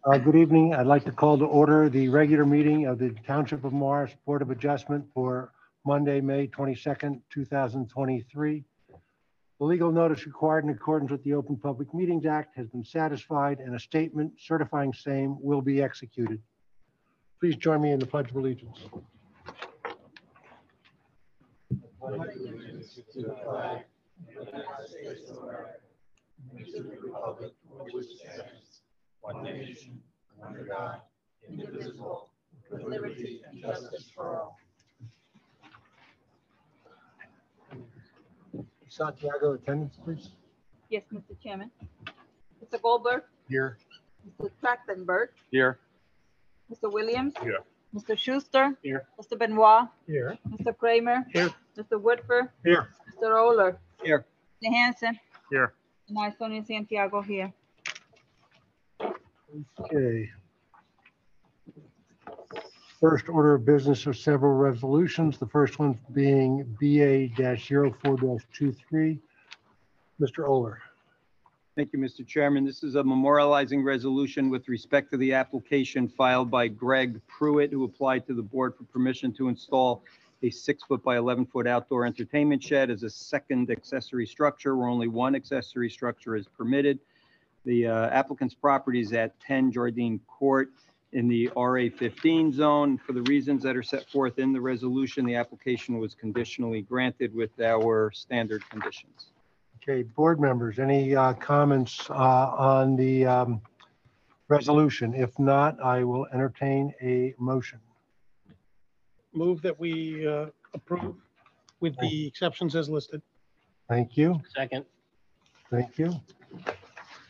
Good evening. I'd like to call to order the regular meeting of the Township of Morris Board of Adjustment for Monday, May 22nd, 2023. The legal notice required in accordance with the Open Public Meetings Act has been satisfied and a statement certifying same will be executed. Please join me in the Pledge of Allegiance. One nation, under God, indivisible, with liberty and justice for all. Santiago, attendance, please. Yes, Mr. Chairman. Mr. Goldberg, Here. Mr. Trachtenberg, Here. Mr. Williams. Here. Mr. Schuster. Here. Mr. Benoit, Here. Mr. Kramer. Here. Mr. Woodford, Here. Mr. Oler, Here. Mr. Hanson, Here. and I, Sonia Santiago, here. Okay. First order of business are several resolutions. The first one being BA-04-23. Mr. Oler. Thank you, Mr. Chairman. This is a memorializing resolution with respect to the application filed by Greg Pruitt, who applied to the board for permission to install a 6-foot by 11-foot outdoor entertainment shed as a second accessory structure where only one accessory structure is permitted. The applicant's property is at 10 Jardine Court in the RA 15 zone. For the reasons that are set forth in the resolution, the application was conditionally granted with our standard conditions. Okay, board members, any comments on the resolution? If not, I will entertain a motion. Move that we approve with the exceptions as listed. Thank you. Second. Thank you.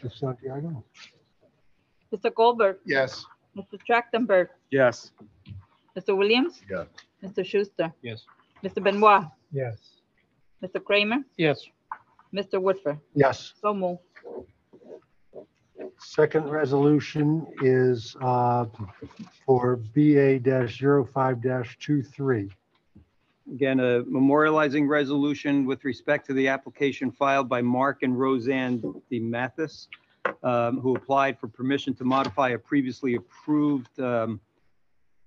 Ms. Santiago. Mr. Goldberg, Yes. Mr. Trachtenberg, Yes. Mr. Williams. Yes. Mr. Schuster, Yes. Mr. Benoit, Yes. Mr. Kramer, Yes. Mr. Woodford. Yes. So move. Second resolution is for BA-05-23. Again, a memorializing resolution with respect to the application filed by Mark and Roseanne DeMathis, who applied for permission to modify a previously approved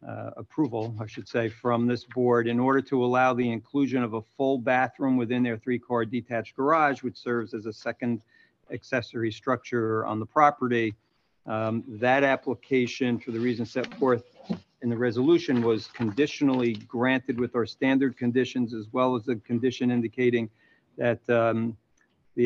approval, I should say, from this board in order to allow the inclusion of a full bathroom within their 3-car detached garage, which serves as a second accessory structure on the property. That application, for the reasons set forth in the resolution, was conditionally granted with our standard conditions, as well as a condition indicating that the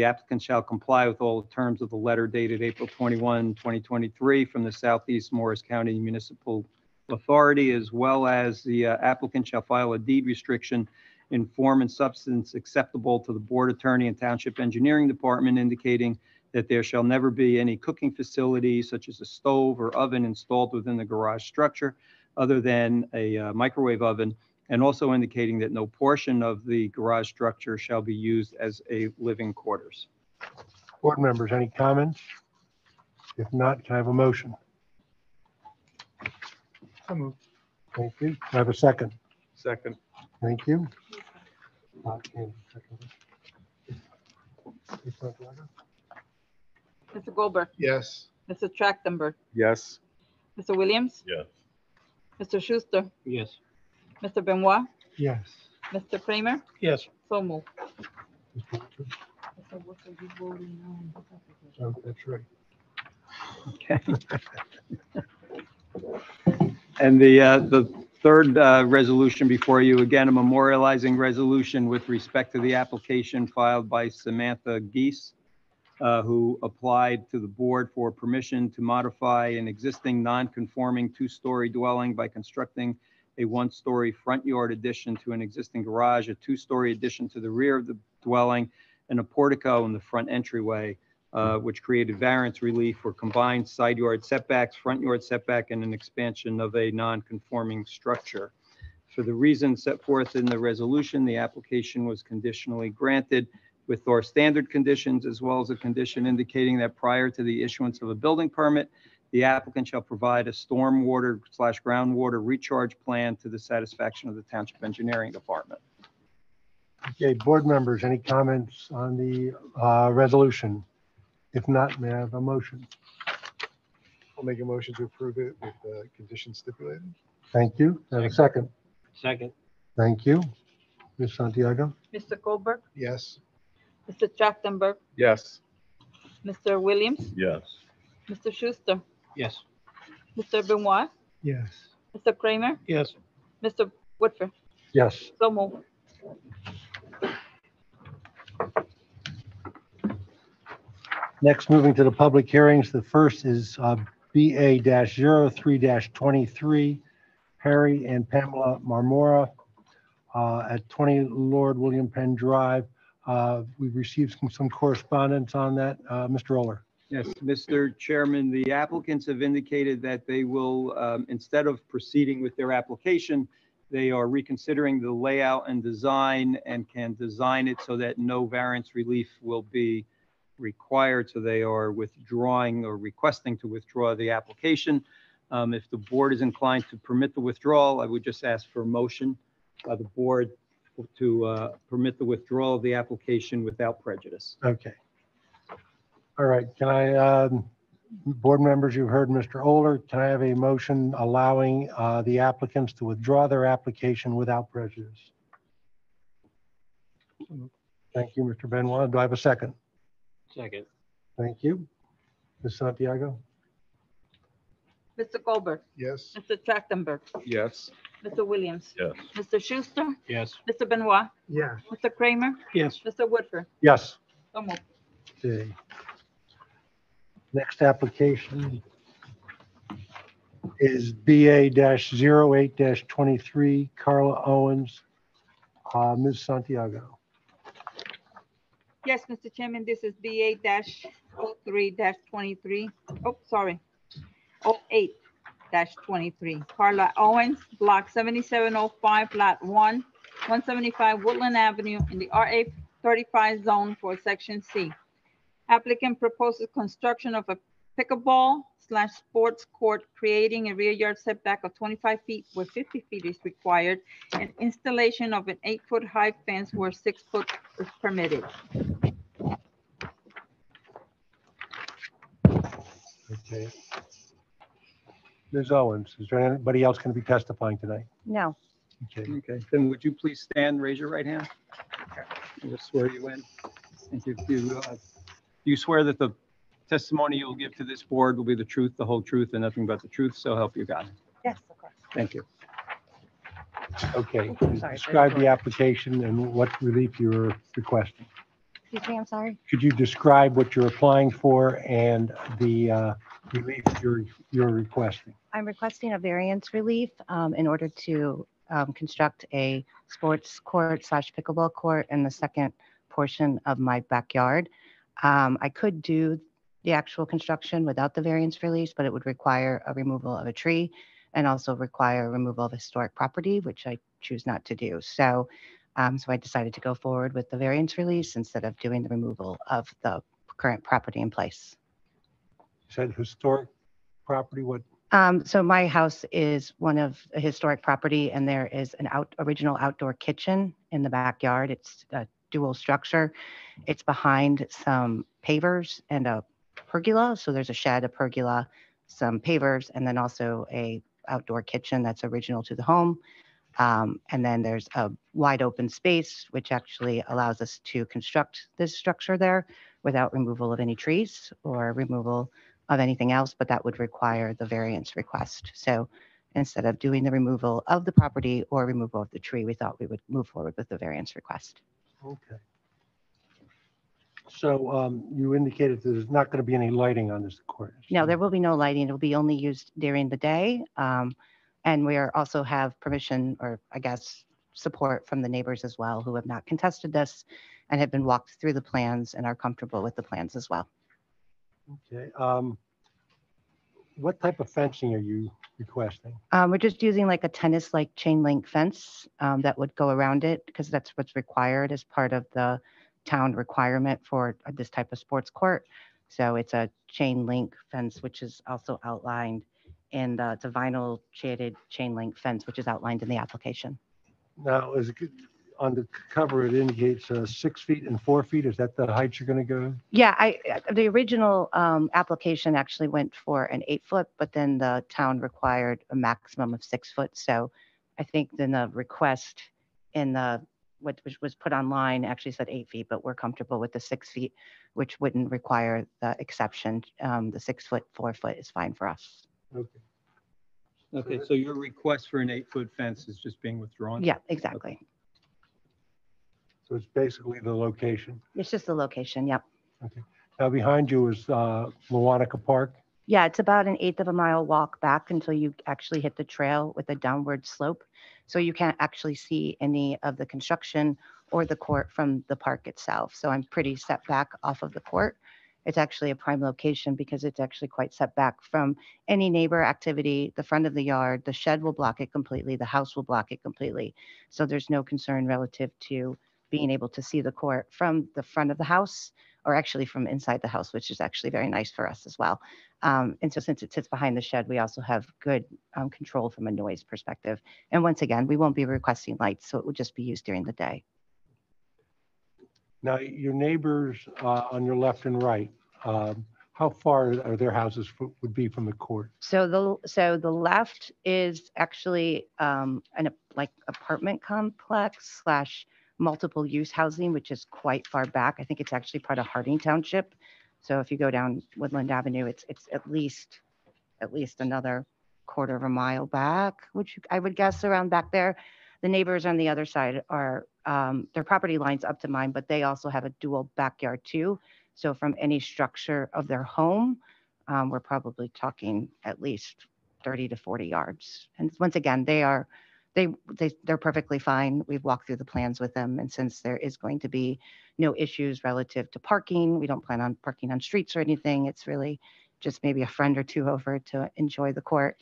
applicant shall comply with all the terms of the letter dated April 21, 2023 from the Southeast Morris County Municipal Authority, as well as the applicant shall file a deed restriction in form and substance acceptable to the board attorney and township engineering department, indicating that there shall never be any cooking facility such as a stove or oven installed within the garage structure other than a microwave oven, and also indicating that no portion of the garage structure shall be used as a living quarters. Board members, any comments? If not, can I have a motion? So moved. Thank you. Can I have a second? Second. Thank you. Andy, second. Ms. Santiago? Mr. Goldberg, Yes. Mr. Trachtenberg, Yes. Mr. Williams. Yes. Mr. Schuster, Yes. Mr. Benoit, Yes. Mr. Kramer. Yes. So move. Mr. Woodford? Oh, that's right. Okay. And the third resolution before you, again, a memorializing resolution with respect to the application filed by Samantha Geese, who applied to the board for permission to modify an existing non-conforming 2-story dwelling by constructing a 1-story front yard addition to an existing garage, a 2-story addition to the rear of the dwelling, and a portico in the front entryway, which created variance relief for combined side yard setbacks, front yard setback, and an expansion of a non-conforming structure. For the reasons set forth in the resolution, the application was conditionally granted with our standard conditions, as well as a condition indicating that prior to the issuance of a building permit, the applicant shall provide a stormwater/groundwater recharge plan to the satisfaction of the Township Engineering Department. Okay, board members, any comments on the resolution? If not, may I have a motion? I'll make a motion to approve it with the conditions stipulated. Thank you. Have a second. Second. Thank you. Ms. Santiago? Mr. Goldberg, Yes. Mr. Trachtenberg, Yes. Mr. Williams, Yes. Mr. Schuster, Yes. Mr. Benoit, Yes. Mr. Kramer, Yes. Mr. Woodford. Yes. So moved. Next, moving to the public hearings. The first is BA-03-23, Harry and Pamela Marmora at 20 Lord William Penn Drive. We've received some correspondence on that. Mr. Oler. Yes, Mr. Chairman, the applicants have indicated that they will, instead of proceeding with their application, they are reconsidering the layout and design and can design it so that no variance relief will be required. So they are withdrawing or requesting to withdraw the application. If the board is inclined to permit the withdrawal, I would just ask for a motion by the board to permit the withdrawal of the application without prejudice. Okay. All right. Can I, board members, you've heard Mr. Oler. Can I have a motion allowing the applicants to withdraw their application without prejudice? Thank you, Mr. Benoit. Do I have a second? Second. Thank you. Ms. Santiago? Mr. Goldberg, Yes. Mr. Trachtenberg, Yes. Mr. Williams, Yes. Mr. Schuster, Yes. Mr. Benoit, Yes. Mr. Kramer, Yes. Mr. Woodford. Yes. So moved. Okay. Next application is BA-08-23, Carla Owens. Ms. Santiago. Yes, Mr. Chairman, this is BA-03-23. Oh, sorry. 08-23. Carla Owens, Block 7705, Lot 1, 175 Woodland Avenue in the RA 35 zone for Section C. Applicant proposes construction of a pickleball/sports court, creating a rear yard setback of 25 feet where 50 feet is required, and installation of an 8-foot high fence where 6 foot is permitted. Okay. Ms. Owens, is there anybody else going to be testifying tonight? No. Okay. Okay, then would you please stand, raise your right hand? I'll just swear you in. Thank you. Do you swear that the testimony you'll give to this board will be the truth, the whole truth, and nothing but the truth? So help you God. Yes, of course. Thank you. Okay. Sorry, Describe the application and what relief you're requesting. Excuse me, I'm sorry. Could you describe what you're applying for and the relief you're requesting? I'm requesting a variance relief in order to construct a sports court / pickleball court in the second portion of my backyard. I could do the actual construction without the variance relief, but it would require a removal of a tree and also require removal of historic property, which I choose not to do. So I decided to go forward with the variance release instead of doing the removal of the current property in place. You said historic property, what? So my house is one of a historic property, and there is an original outdoor kitchen in the backyard. It's a dual structure. It's behind some pavers and a pergola. So there's a shed, a pergola, some pavers, and then also a outdoor kitchen that's original to the home. And then there's a wide open space, which actually allows us to construct this structure there without removal of any trees or removal of anything else, but that would require the variance request. So instead of doing the removal of the property or removal of the tree, we thought we would move forward with the variance request. Okay. So you indicated there's not going to be any lighting on this court. No, there will be no lighting. It will be only used during the day. And we also have permission, or I guess support from the neighbors as well, who have not contested this and have been walked through the plans and are comfortable with the plans as well. Okay. What type of fencing are you requesting? We're just using like a tennis-like chain link fence that would go around it, because that's what's required as part of the town requirement for this type of sports court. So it's a chain link fence, which is also outlined in it's a vinyl shaded chain link fence, which is outlined in the application. Now, on the cover, it indicates 6 feet and 4 feet. Is that the height you're going to go? Yeah, the original application actually went for an 8-foot, but then the town required a maximum of 6 foot. So I think then the request in which was put online actually said 8 feet, but we're comfortable with the 6 feet, which wouldn't require the exception. The 6 foot, 4 foot is fine for us. Okay. Okay, so your request for an 8-foot fence is just being withdrawn? Yeah, exactly. So it's basically the location. It's just the location. Yep. Now behind you is Lewanika Park. Yeah, it's about an 1/8 of a mile walk back until you actually hit the trail with a downward slope. So you can't actually see any of the construction or the court from the park itself. So I'm pretty set back off of the court. It's actually a prime location because it's actually quite set back from any neighbor activity. The front of the yard, the shed will block it completely. The house will block it completely. So there's no concern relative to being able to see the court from the front of the house, or actually from inside the house, which is actually very nice for us as well. And so since it sits behind the shed, we also have good control from a noise perspective. And once again, we won't be requesting lights, so it will just be used during the day. Now, your neighbors on your left and right, how far are their houses would be from the court? So the left is actually like apartment complex / multiple use housing, which is quite far back. I think it's actually part of Harding Township. So if you go down Woodland Avenue, it's at least another 1/4 of a mile back, which I would guess around back there. The neighbors on the other side are their property lines up to mine, but they also have a dual backyard too. So from any structure of their home, we're probably talking at least 30 to 40 yards. And once again, they're perfectly fine. We've walked through the plans with them. And since there is going to be no issues relative to parking, we don't plan on parking on streets or anything. It's really just maybe a friend or two over to enjoy the court.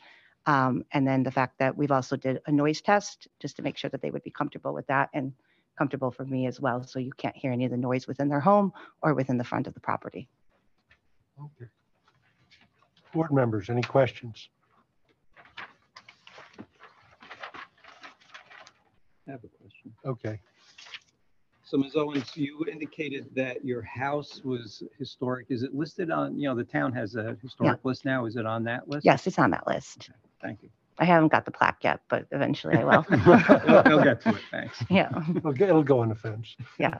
And then the fact that we've also did a noise test just to make sure that they would be comfortable with that and comfortable for me as well. So you can't hear any of the noise within their home or within the front of the property. Okay. Board members, any questions? I have a question. Okay. So Ms. Owens, you indicated that your house was historic. Is it listed on, the town has a historic list now. Is it on that list? Yes, it's on that list. Thank you. I haven't got the plaque yet, but eventually I will. We'll get to it. Thanks. Yeah. Okay, it'll go on the fence. Yeah.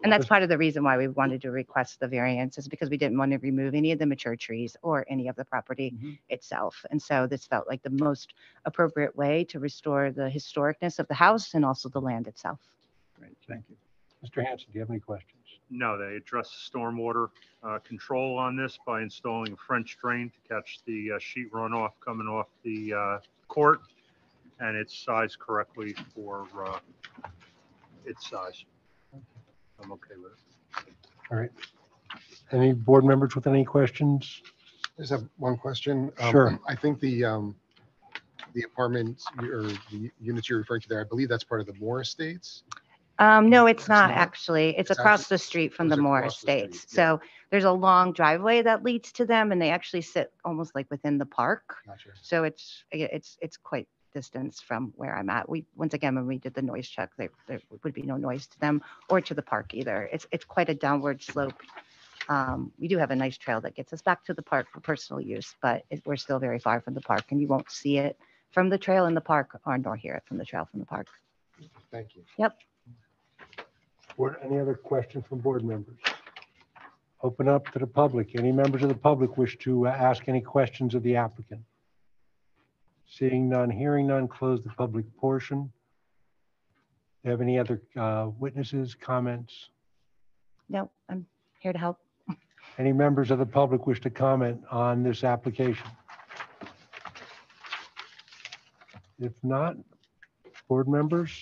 And that's part of the reason why we wanted to request the variance is because we didn't want to remove any of the mature trees or any of the property itself. And so this felt like the most appropriate way to restore the historicness of the house and also the land itself. Great, thank you. Mr. Hanson, do you have any questions? No, they address stormwater control on this by installing a French drain to catch the sheet runoff coming off the court, and it's sized correctly for its size. I'm okay with it. All right. Any board members with any questions? I just have one question. Sure. I think the apartments or the units you're referring to there, I believe that's part of the Moore Estates. No, it's not not? actually. It's It's across actually- the street from it's the Moore across the street, Estates. yeah. So there's a long driveway that leads to them and they actually sit almost like within the park. Gotcha. So it's quite distance from where I'm at. Once again, when we did the noise check, there would be no noise to them or to the park either. It's quite a downward slope. We do have a nice trail that gets us back to the park for personal use, but we're still very far from the park and you won't see it from the trail in the park or nor hear it from the trail from the park. Thank you. Yep. Any other questions from board members? Open up to the public. Any members of the public wish to ask any questions of the applicant? Seeing none, hearing none, close the public portion. Do you have any other witnesses, comments? No, I'm here to help. Any members of the public wish to comment on this application? If not, board members,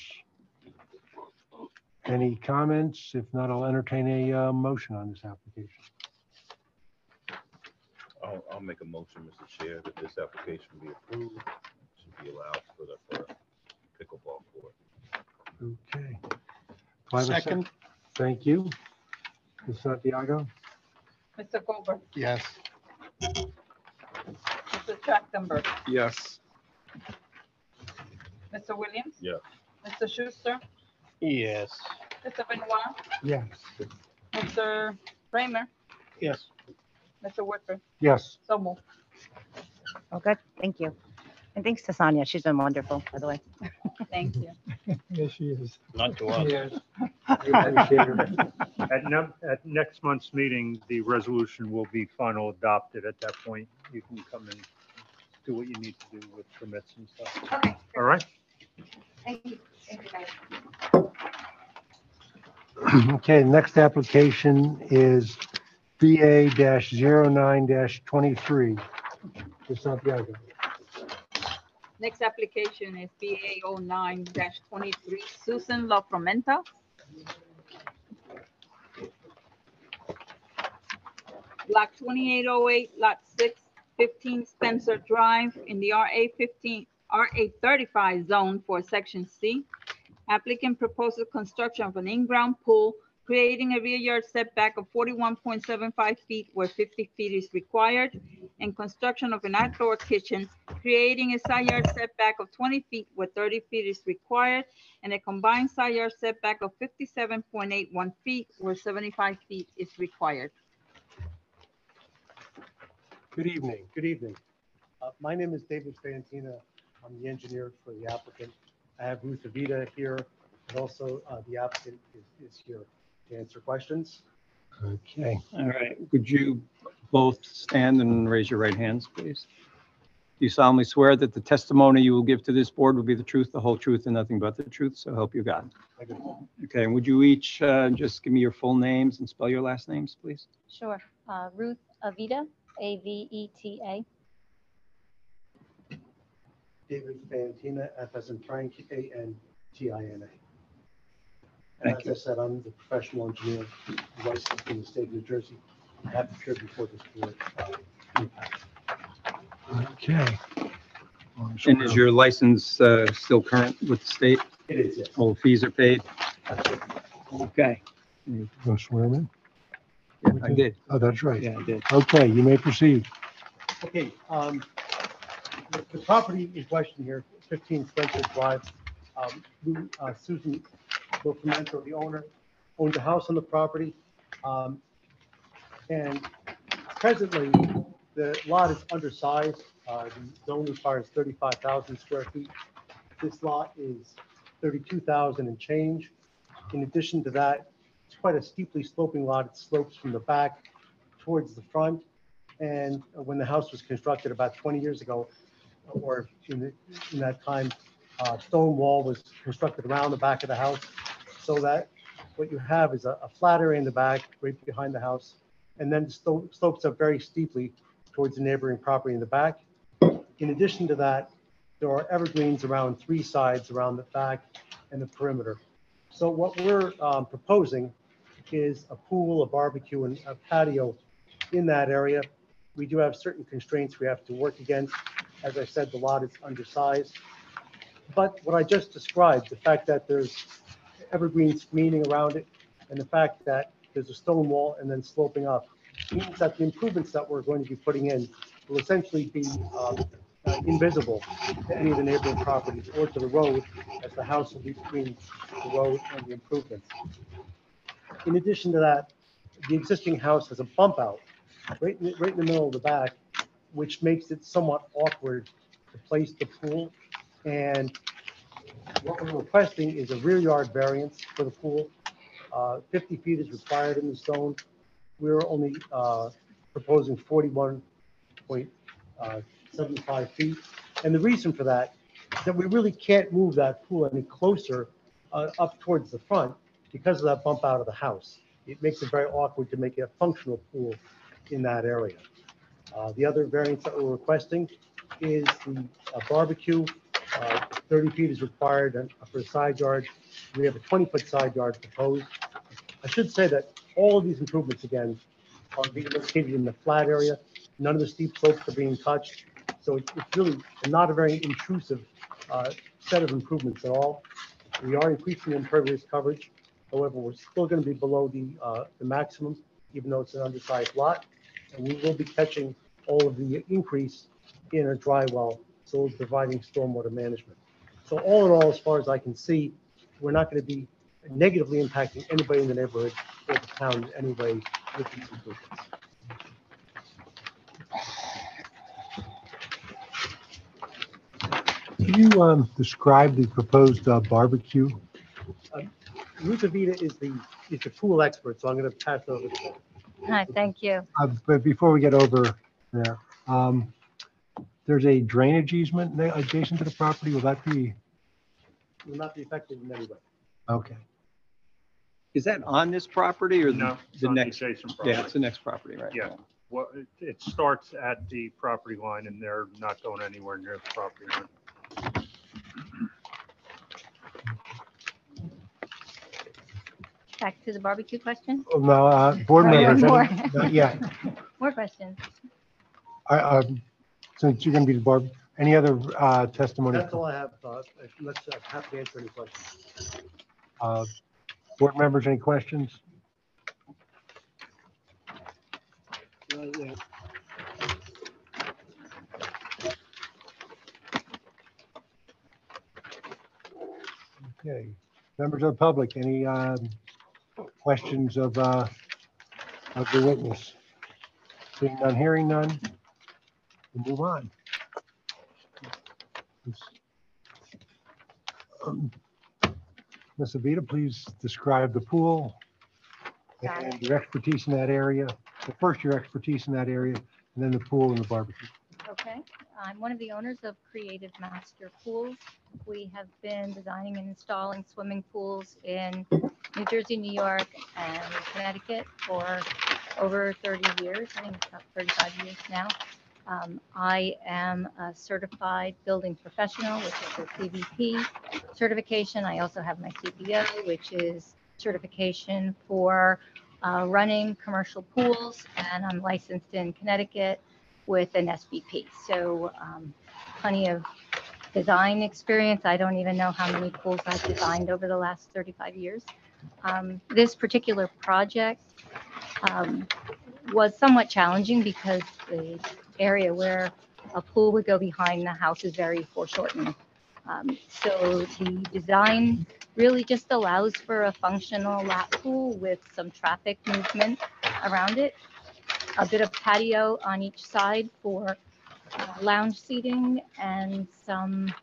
any comments? If not, I'll entertain a motion on this application. I'll make a motion, Mr. Chair, that this application be approved, should be allowed for the pickleball court. Okay. Do I have a Second. Thank you. Ms. Santiago? Mr. Goldberg, Yes. Mr. Trachtenberg, Yes. Mr. Williams. Yes. Mr. Schuster, Yes. Mr. Benoit, Yes. Mr. Kramer, Yes. Mr. Wicker. Yes. So moved. Oh, good. Thank you. And thanks to Sonia. She's been wonderful, by the way. Thank you. Yes, she is. Not to us. Yes. I appreciate her. At next month's meeting, the resolution will be final adopted. At that point, you can come and do what you need to do with permits and stuff. Okay. All right? Thank you. Thank you, guys. Okay, next application is BA-09-23. It's Santiago. Next application is BA 09-23, Susan La Fromenta. Block 2808, Lot 6, 15 Spencer Drive in the RA35 zone for Section C. Applicant proposes construction of an in-ground pool, creating a rear yard setback of 41.75 feet where 50 feet is required, and construction of an outdoor kitchen, creating a side yard setback of 20 feet where 30 feet is required, and a combined side yard setback of 57.81 feet where 75 feet is required. Good evening. Good evening. My name is David Fantina. I'm the engineer for the applicant. I have Ruth Avita here, and also the applicant is here to answer questions. Okay. All right. Would you both stand and raise your right hands, please? Do you solemnly swear that the testimony you will give to this board will be the truth, the whole truth, and nothing but the truth? So help you God. I can- Okay. And would you each just give me your full names and spell your last names, please? Sure. Ruth Avita, Aveta. David Fantina, F as in Frank, Antina. Thank As I said, I'm the professional engineer licensed in the state of New Jersey. I have appeared before this board in the past. Okay. And is your license still current with the state? It is, yes. All fees are paid? Okay. Go swear him in? Yeah, I did. Oh, that's right. Yeah, I did. Okay, you may proceed. Okay, the property in question here, 15 Spencer Drive. Susan Locamento, the owner, owns a house on the property. And presently, the lot is undersized. The zone requires 35,000 square feet. This lot is 32,000 and change. In addition to that, it's quite a steeply sloping lot. It slopes from the back towards the front. And when the house was constructed about 20 years ago, or in that time, stone wall was constructed around the back of the house, so that what you have is a flat area in the back, right behind the house, and then slopes up very steeply towards the neighboring property in the back. In addition to that, there are evergreens around 3 sides around the back and the perimeter. So what we're proposing is a pool, a barbecue, and a patio in that area. We do have certain constraints we have to work against. As I said, the lot is undersized. But what I just described, the fact that there's evergreen screening around it, and the fact that there's a stone wall and then sloping up, means that the improvements that we're going to be putting in will essentially be invisible to any of the neighboring properties or to the road, as the house will be between the road and the improvements. In addition to that, the existing house has a bump out right in the middle of the back, which makes it somewhat awkward to place the pool. And what we're requesting is a rear yard variance for the pool. 50 feet is required in the zone. We're only proposing 41.75 feet. And the reason for that is that we really can't move that pool any closer up towards the front because of that bump out of the house. It makes it very awkward to make it a functional pool in that area. The other variance that we're requesting is the barbecue. 30 feet is required for a side yard. We have a 20-foot side yard proposed. I should say that all of these improvements, again, are being located in the flat area. None of the steep slopes are being touched. So it's really not a very intrusive set of improvements at all. We are increasing impervious coverage. However, we're still going to be below the maximum, even though it's an undersized lot. And we will be catching all of the increase in a dry well, so we're providing stormwater management. So all in all, as far as I can see, we're not going to be negatively impacting anybody in the neighborhood or the town in any way with these improvements. Can you describe the proposed barbecue? Ruth Avita is the pool expert, so I'm going to pass it over to her. Hi, thank you. But before we get over there, there's a drainage easement adjacent to the property. Will that be, Will not be affected in any way. okay. Is that on this property or No, it's the on the next? adjacent Yeah, it's property. the next property, right? Yeah. Well, it starts at the property line and they're not going anywhere near the property line. Back to the barbecue question. Well, no, board Or members, more? not yet. More questions? Since you're going to be the barb, any other testimony? That's all I have. Let's have to answer any questions. Board members, any questions? Okay, members of the public, any questions of the witness? Seeing none, hearing none, we'll move on. Ms. Avita, please describe the pool and your expertise in that area. Well, first, your expertise in that area, and then the pool and the barbecue. Okay, I'm one of the owners of Creative Master Pools. We have been designing and installing swimming pools in New Jersey, New York, and Connecticut for over 30 years, I think it's about 35 years now. I am a certified building professional, which is a CVP certification. I also have my CPO, which is certification for running commercial pools, and I'm licensed in Connecticut with an SVP. So plenty of design experience. I don't even know how many pools I've designed over the last 35 years. This particular project was somewhat challenging because the area where a pool would go behind the house is very foreshortened. So the design really just allows for a functional lap pool with some traffic movement around it, a bit of patio on each side for lounge seating and some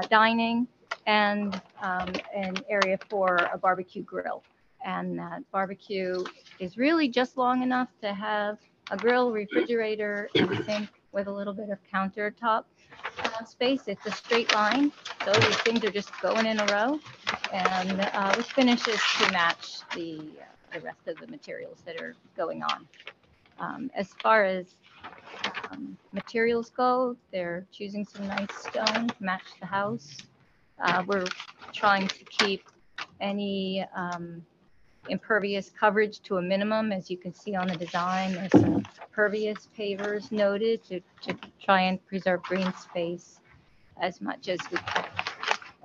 dining, and an area for a barbecue grill. And that barbecue is really just long enough to have a grill, refrigerator, and sink with a little bit of countertop space. It's a straight line, so these things are just going in a row, and with finishes to match the rest of the materials that are going on. As far as materials go, they're choosing some nice stone to match the house. We're trying to keep any impervious coverage to a minimum. As you can see on the design, there's some pervious pavers noted to try and preserve green space as much as we can.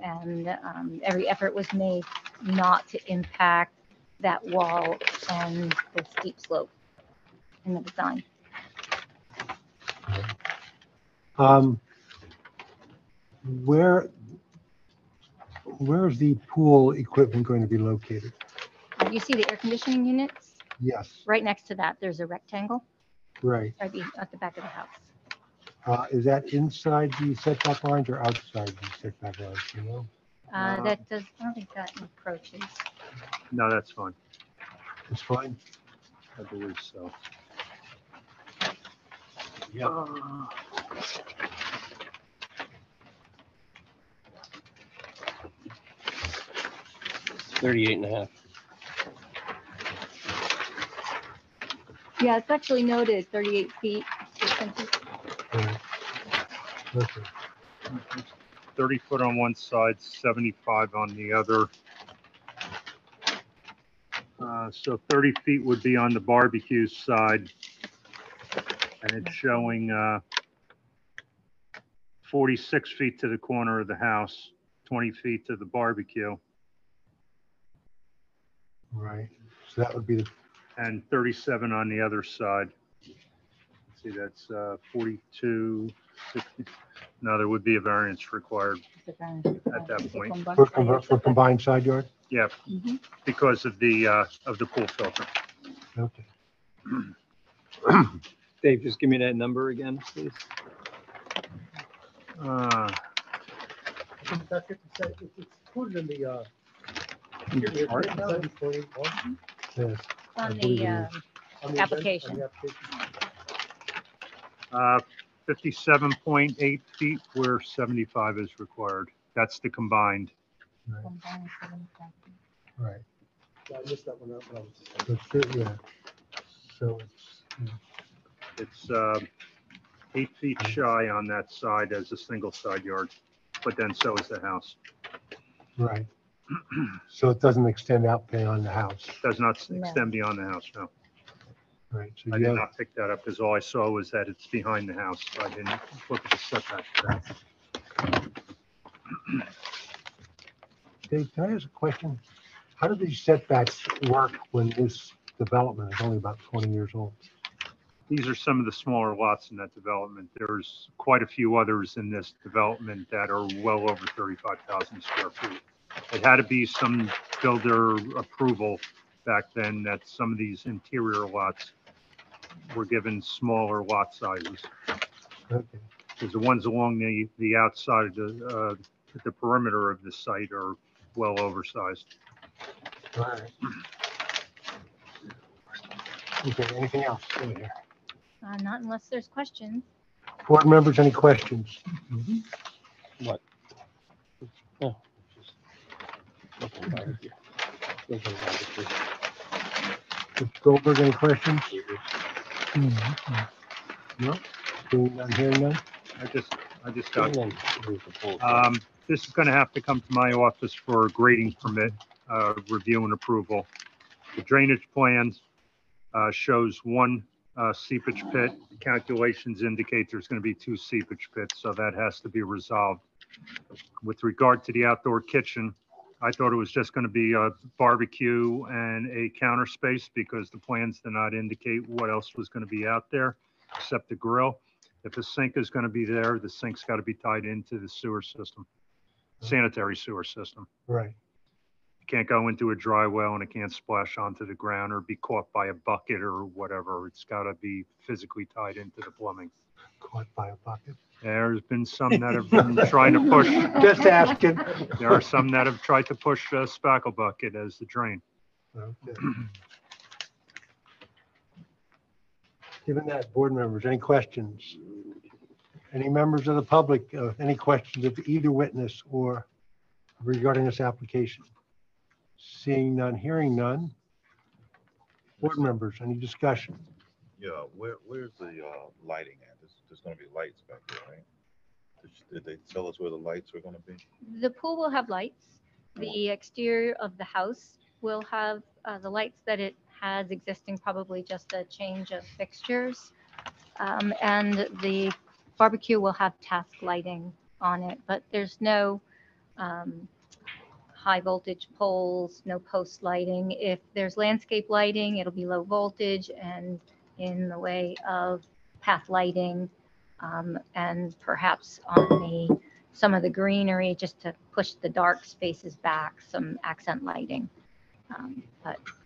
And every effort was made not to impact that wall and the steep slope in the design. Where is the pool equipment going to be located? You see the air conditioning units? Yes, Right next to that, there's a rectangle right. at the back of the house. Is that inside the setback lines or outside the setback lines, you know? I don't think that encroaches. No, that's fine. It's fine. I believe so. Yeah. 38.5. Yeah, it's actually noted 38 feet. 6 inches. Okay. 30 foot on one side, 75 on the other. So 30 feet would be on the barbecue side. And it's showing 46 feet to the corner of the house, 20 feet to the barbecue, Right. So that would be the, and 37 on the other side. See, that's 42, 60, No, there would be a variance required at that point. For combined side yard? Yeah, Mhm. because of the pool filter. Okay. Dave, just give me that number again, please. That's it, it's included in the, In your chart? 7.81 Yes. I On believe the, it is. on the agenda- Application. on the application. 57.8 feet where 75 is required. That's the combined. Right. Yeah, I missed that one out when I was. So it's, yeah. So it's, It's 8 feet shy on that side as a single side yard, but then so is the house. right. So it doesn't extend out beyond the house, Does not No. extend beyond the house, no. right? So I you did have, not pick that up because all I saw was that it's behind the house. I didn't look at the setback for that. Dave, can I ask a question? How do these setbacks work when this development is only about 20 years old? These are some of the smaller lots in that development. There's quite a few others in this development that are well over 35,000 square feet. It had to be some builder approval back then that some of these interior lots were given smaller lot sizes. Okay. Because the ones along the outside of the perimeter of the site are well oversized. All right. Okay, anything else in here? Not unless there's questions. Board members, any questions? What? Oh. Mr. Goldberg, any questions? No? Seeing none, hearing none? I just got, this is gonna have to come to my office for a grading permit, review and approval. The drainage plans, shows one, seepage pit. Calculations indicate there's gonna be 2 seepage pits, so that has to be resolved. With regard to the outdoor kitchen, I thought it was just gonna be a barbecue and a counter space because the plans did not indicate what else was gonna be out there except the grill. If the sink is gonna be there, the sink's gotta be tied into the sewer system, sanitary sewer system. Right. You can't go into a dry well and it can't splash onto the ground or be caught by a bucket or whatever. It's gotta be physically tied into the plumbing. Caught by a bucket. There's been some that have been trying to push, Just asking. there are some that have tried to push a spackle bucket as the drain. Okay. Given that, board members, any questions? Any members of the public, any questions of either witness or regarding this application? Seeing none, hearing none. Board members, any discussion? Yeah, where's the lighting at? There's gonna be lights back there, right? Did they tell us where the lights were gonna be? The pool will have lights. The exterior of the house will have the lights that it has existing, probably just a change of fixtures. And the barbecue will have task lighting on it, but there's no high voltage poles, no post lighting. If there's landscape lighting, it'll be low voltage and in the way of path lighting, and perhaps on some of the greenery, just to push the dark spaces back, some accent lighting.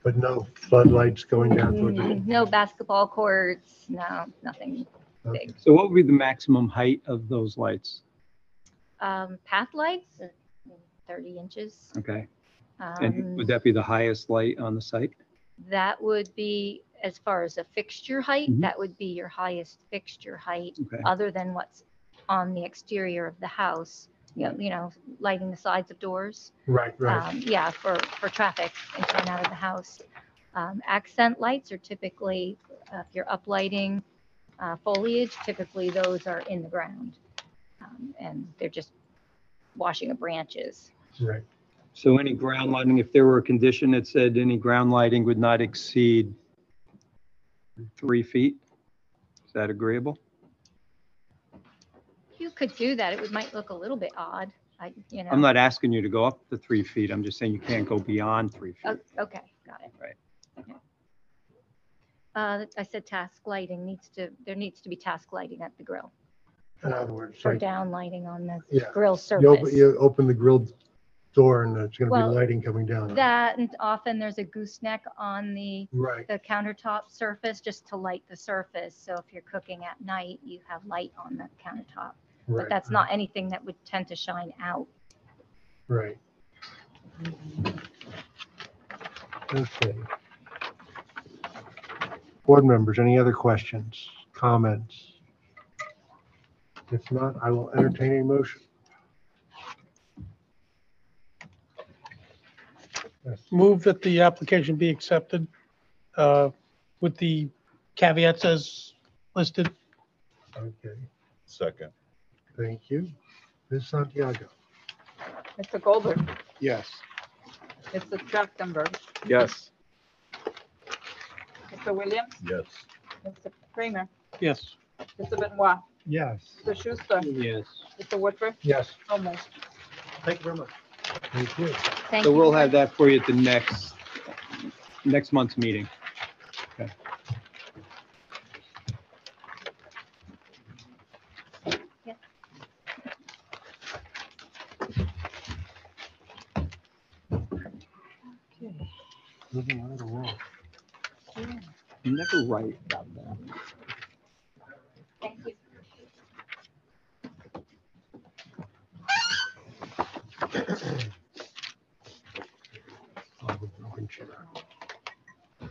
But no floodlights going down towards the. No basketball courts, no, nothing Okay. big. So what would be the maximum height of those lights? Path lights, 30 inches. Okay. And Um, would that be the highest light on the site? That would be, as far as a fixture height, Mhm. that would be your highest fixture height, Okay. other than what's on the exterior of the house. You know, lighting the sides of doors. Right, right. Yeah, for traffic inside and out of the house. Accent lights are typically, if you're uplighting foliage, typically those are in the ground. And they're just washing of branches. Right. So any ground lighting, if there were a condition that said any ground lighting would not exceed 3 feet, is that agreeable? You could do that. It might look a little bit odd. You know. I'm not asking you to go up to 3 feet. I'm just saying you can't go beyond 3 feet. Oh, okay, got it. Right. Okay. I said task lighting there needs to be task lighting at the grill. In other words, for like, downlighting on the Yeah. grill you open, surface. you open the grill door and it's gonna Well, be lighting coming down. That, and often there's a gooseneck on Right, the countertop surface just to light the surface. So if you're cooking at night, you have light on the countertop. But right. that's not anything that would tend to shine out. Right. Okay. Board members, any other questions, comments? If not, I will entertain a motion. Yes. Move that the application be accepted with the caveats as listed. Okay, Second. thank you. Ms. Santiago? Mr. Goldberg, Yes. Mr. Trachtenberg, Yes. Mr. Williams, Yes. Mr. Kramer, Yes. Mr. Benoit, Yes. Mr. Schuster, Yes. Mr. Woodford, Yes. so moved. Thank you very much. Thank you. Thank So you. we'll have that for you at the next month's meeting. Moving right along. I'm never right about that. Thank you.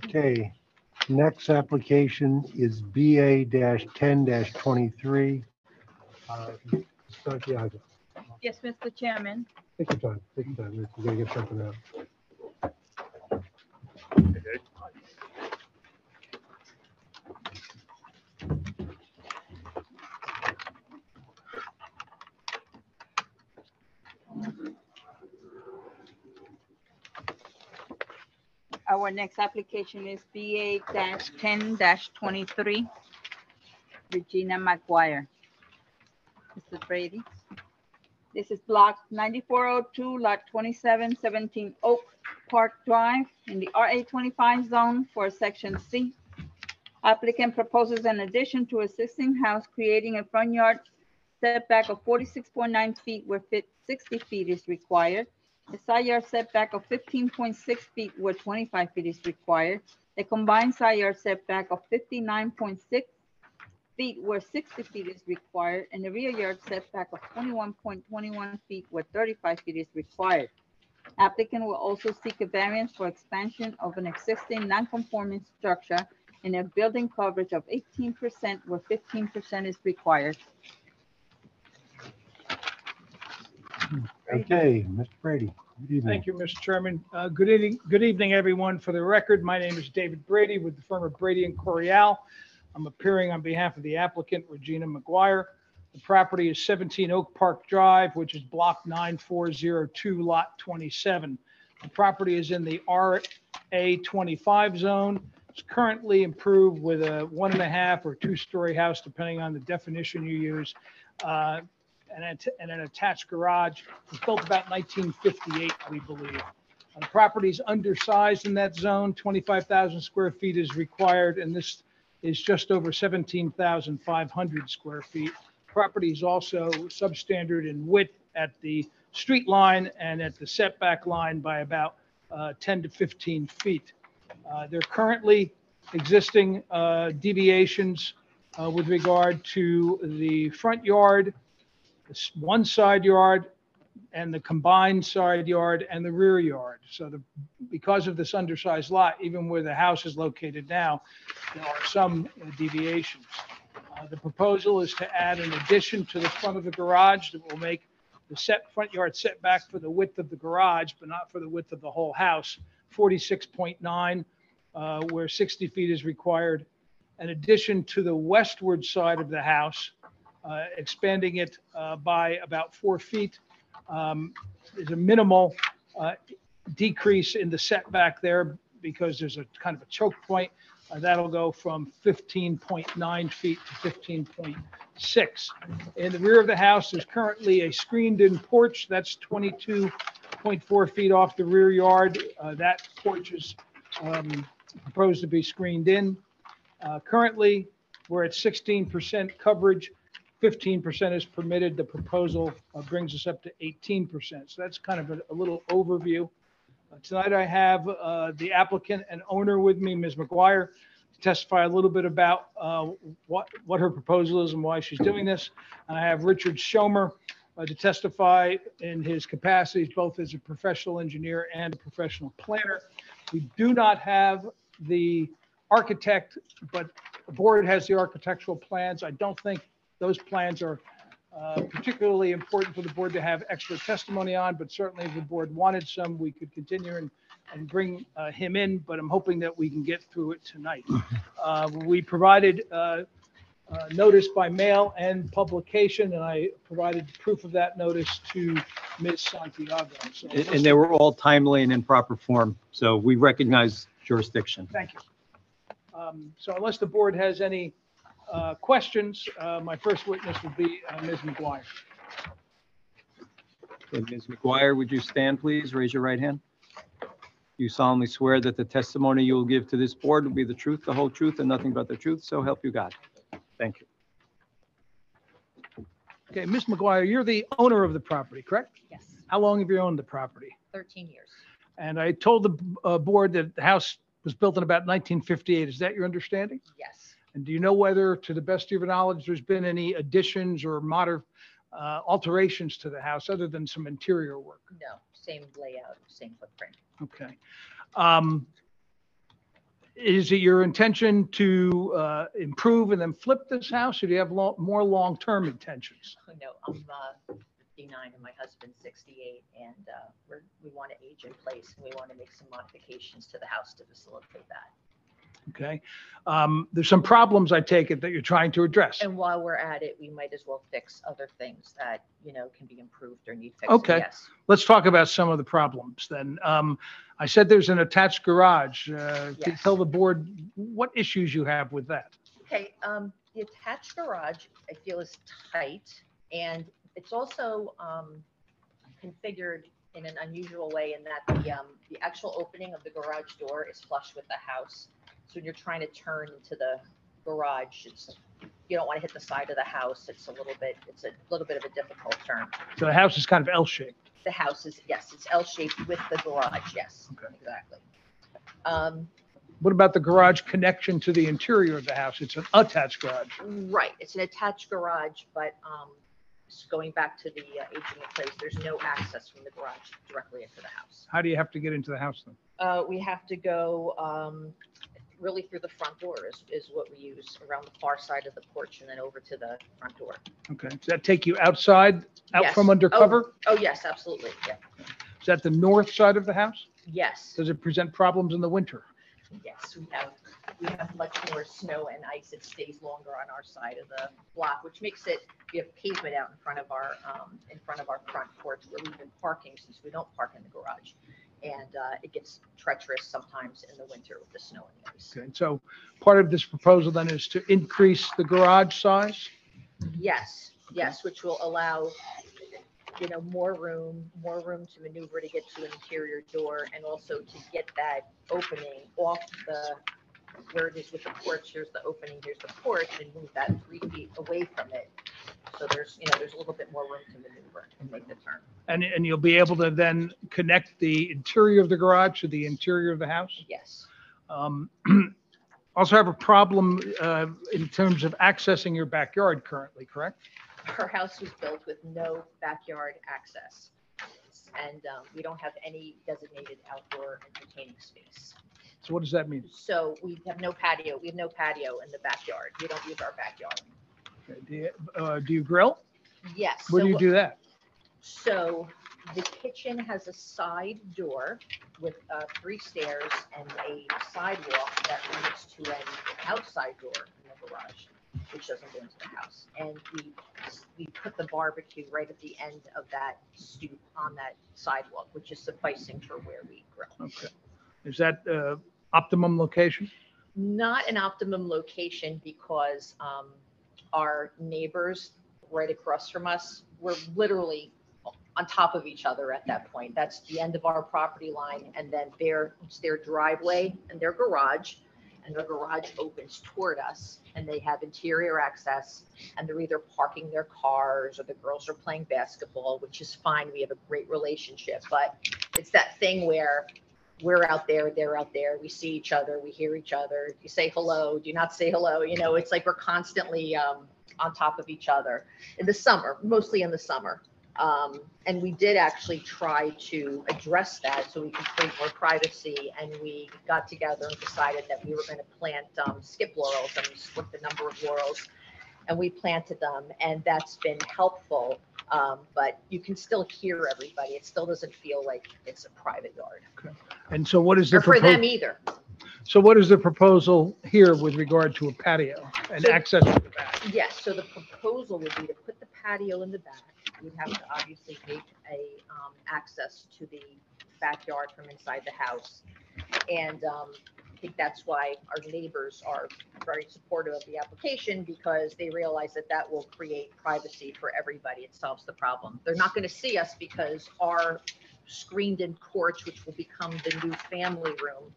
Okay, next application is BA-10-23. Santiago, Yes, Mr. Chairman, take your time, take your time. We're gonna get something out. Okay. our next application is BA-10-23. Regina McGuire. Mr. Brady. This is block 9402, lot 2717 Oak Park Drive in the RA 25 zone for section C. Applicant proposes an addition to existing house, creating a front yard setback of 46.9 feet where 60 feet is required. A side yard setback of 15.6 feet where 25 feet is required. A combined side yard setback of 59.6 feet where 60 feet is required, and a rear yard setback of 21.21 feet where 35 feet is required. Applicant will also seek a variance for expansion of an existing non-conforming structure in a building coverage of 18% where 15% is required. Okay, Mr. Brady. Good evening. Thank you, Mr. Chairman. Good evening, everyone. For the record, my name is David Brady with the firm of Brady and Corial. I'm appearing on behalf of the applicant, Regina McGuire. The property is 17 Oak Park Drive, which is block 9402, lot 27. The property is in the RA 25 zone. It's currently improved with a 1.5 or 2-story house, depending on the definition you use, and an attached garage. It was built about 1958, we believe. The property is undersized in that zone. 25,000 square feet is required, and this is just over 17,500 square feet. Property is also substandard in width at the street line and at the setback line by about 10 to 15 feet. There are currently existing deviations with regard to the front yard, one side yard, and the combined side yard and the rear yard. So because of this undersized lot, even where the house is located now, there are some deviations. The proposal is to add an addition to the front of the garage that will make the front yard setback for the width of the garage, but not for the width of the whole house, 46.9, where 60 feet is required. An addition to the westward side of the house, expanding it by about 4 feet. There's a minimal decrease in the setback there because there's a kind of a choke point. That'll go from 15.9 feet to 15.6. In the rear of the house, there's currently a screened-in porch. That's 22.4 feet off the rear yard. That porch is proposed to be screened in. Currently, we're at 16% coverage 15% is permitted. The proposal brings us up to 18%. So that's kind of a little overview. Tonight I have the applicant and owner with me, Ms. McGuire, to testify a little bit about what her proposal is and why she's doing this. And I have Richard Schomer to testify in his capacities, both as a professional engineer and a professional planner. We do not have the architect, but the board has the architectural plans. I don't think those plans are particularly important for the board to have expert testimony on, but certainly if the board wanted some, we could continue and bring him in, but I'm hoping that we can get through it tonight. We provided notice by mail and publication, and I provided proof of that notice to Ms. Santiago. So, And they were all timely and in proper form. So we recognize jurisdiction. thank you. So unless the board has any questions, my first witness would be Ms. McGuire. Okay, Ms. McGuire, would you stand, please? Raise your right hand. You solemnly swear that the testimony you will give to this board will be the truth, the whole truth, and nothing but the truth. So help you God. Thank you. Okay, Ms. McGuire, you're the owner of the property, correct? Yes, How long have you owned the property? 13 years. And I told the board that the house was built in about 1958. Is that your understanding? Yes. And do you know whether, to the best of your knowledge, there's been any additions or modern alterations to the house other than some interior work? No, same layout, same footprint. Okay. Is it your intention to improve and then flip this house, or do you have more long-term intentions? Oh, no, I'm 59 and my husband's 68, and we want to age in place, and we want to make some modifications to the house to facilitate that. Okay. There's some problems, I take it, that you're trying to address. And while we're at it, we might as well fix other things that, can be improved or need fixed. Okay. Yes. Let's talk about some of the problems then. I said there's an attached garage. Can you Yes. tell the board what issues you have with that? Okay, the attached garage, I feel, is tight, and it's also configured in an unusual way in that the actual opening of the garage door is flush with the house. So when you're trying to turn into the garage, you don't want to hit the side of the house. It's a little bit of a difficult turn. So the house is kind of L-shaped. The house is, yes, it's L-shaped with the garage, yes, Okay. exactly. What about the garage connection to the interior of the house? It's an attached garage. Right, it's an attached garage, but just going back to the aging in place, there's no access from the garage directly into the house. How do you have to get into the house then? We have to go really through the front door is what we use, around the far side of the porch and then over to the front door. Okay. Does that take you outside, out Yes. from under cover? Oh, yes, absolutely, yeah. Is that the north side of the house? Yes, Does it present problems in the winter? yes, we have much more snow and ice. It stays longer on our side of the block, which makes it, we have pavement out in front of our front porch where we've been parking since we don't park in the garage. And it gets treacherous sometimes in the winter with the snow and the ice. Okay. So part of this proposal then is to increase the garage size? Yes, yes, which will allow, more room to maneuver to get to an interior door, and also to get that opening off where it is with the porch. Here's the opening, here's the porch, and move that 3 feet away from it. So there's a little bit more room to maneuver and make the turn. And you'll be able to then connect the interior of the garage to the interior of the house? Yes, Also have a problem in terms of accessing your backyard currently, correct? our house was built with no backyard access, and we don't have any designated outdoor entertaining space. So what does that mean? So we have no patio. We have no patio in the backyard. We don't use our backyard. Okay. Do you grill? Yes. Where do you do that? So the kitchen has a side door with 3 stairs and a sidewalk that leads to an outside door in the garage, which doesn't go into the house. And we put the barbecue right at the end of that stoop on that sidewalk, which is sufficing for where we grill. Okay. Is that optimum location? Not an optimum location because our neighbors right across from us were literally on top of each other at that point. That's the end of our property line, and then it's their driveway and their garage, and the garage opens toward us, and they have interior access, and they're either parking their cars or the girls are playing basketball, which is fine. We have a great relationship, but it's that thing where we're out there, they're out there, we see each other, we hear each other. You say hello, do you not say hello? You know, it's like we're constantly on top of each other in the summer, mostly in the summer. And we did actually try to address that so we could create more privacy, and we got together and decided that we were going to plant skip laurels, and we split the number of laurels and we planted them, and that's been helpful. But you can still hear everybody. It still doesn't feel like it's a private yard. And so what is the Or for them proposal? either. So what is the proposal here with regard to a patio and So- access to the back? Yes, so the proposal would be to put the patio in the back. We'd have to obviously make a access to the backyard from inside the house. And I think that's why our neighbors are very supportive of the application, because they realize that that will create privacy for everybody. It solves the problem. They're not going to see us because our screened-in porch, which will become the new family room,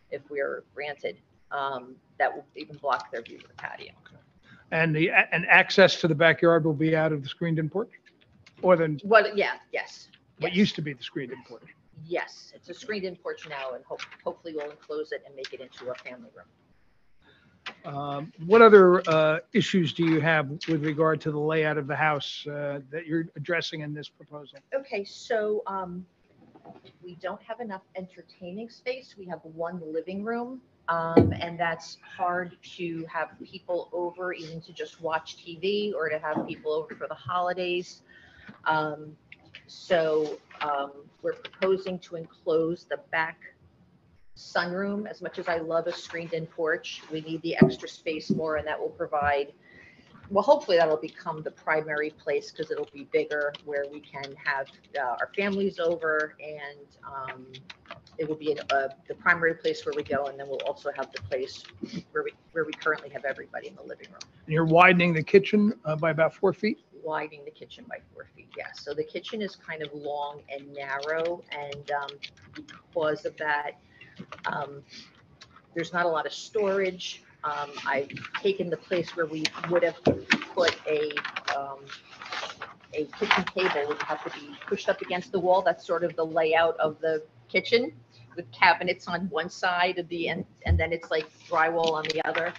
if we're granted, that will even block their view of the patio. And access to the backyard will be out of the screened-in porch? Or than Well, yeah, yes. what yes. used to be the screened-in porch? Yes, it's a screened-in porch now, and hopefully we'll enclose it and make it into a family room. What other issues do you have with regard to the layout of the house that you're addressing in this proposal? Okay, so we don't have enough entertaining space. We have one living room, and that's hard to have people over, even to just watch TV or to have people over for the holidays. So we're proposing to enclose the back sunroom. As much as I love a screened-in porch, we need the extra space more, and that will provide, well, hopefully that'll become the primary place, because it'll be bigger, where we can have our families over, and it will be the primary place where we go, and then we'll also have the place where we currently have everybody in the living room. And you're widening the kitchen by about 4 feet? Widening the kitchen by 4 feet, yes. So the kitchen is kind of long and narrow, and because of that, there's not a lot of storage. I've taken the place where we would have put a kitchen table would have to be pushed up against the wall. That's sort of the layout of the kitchen, with cabinets on one side of the end, and then it's like drywall on the other.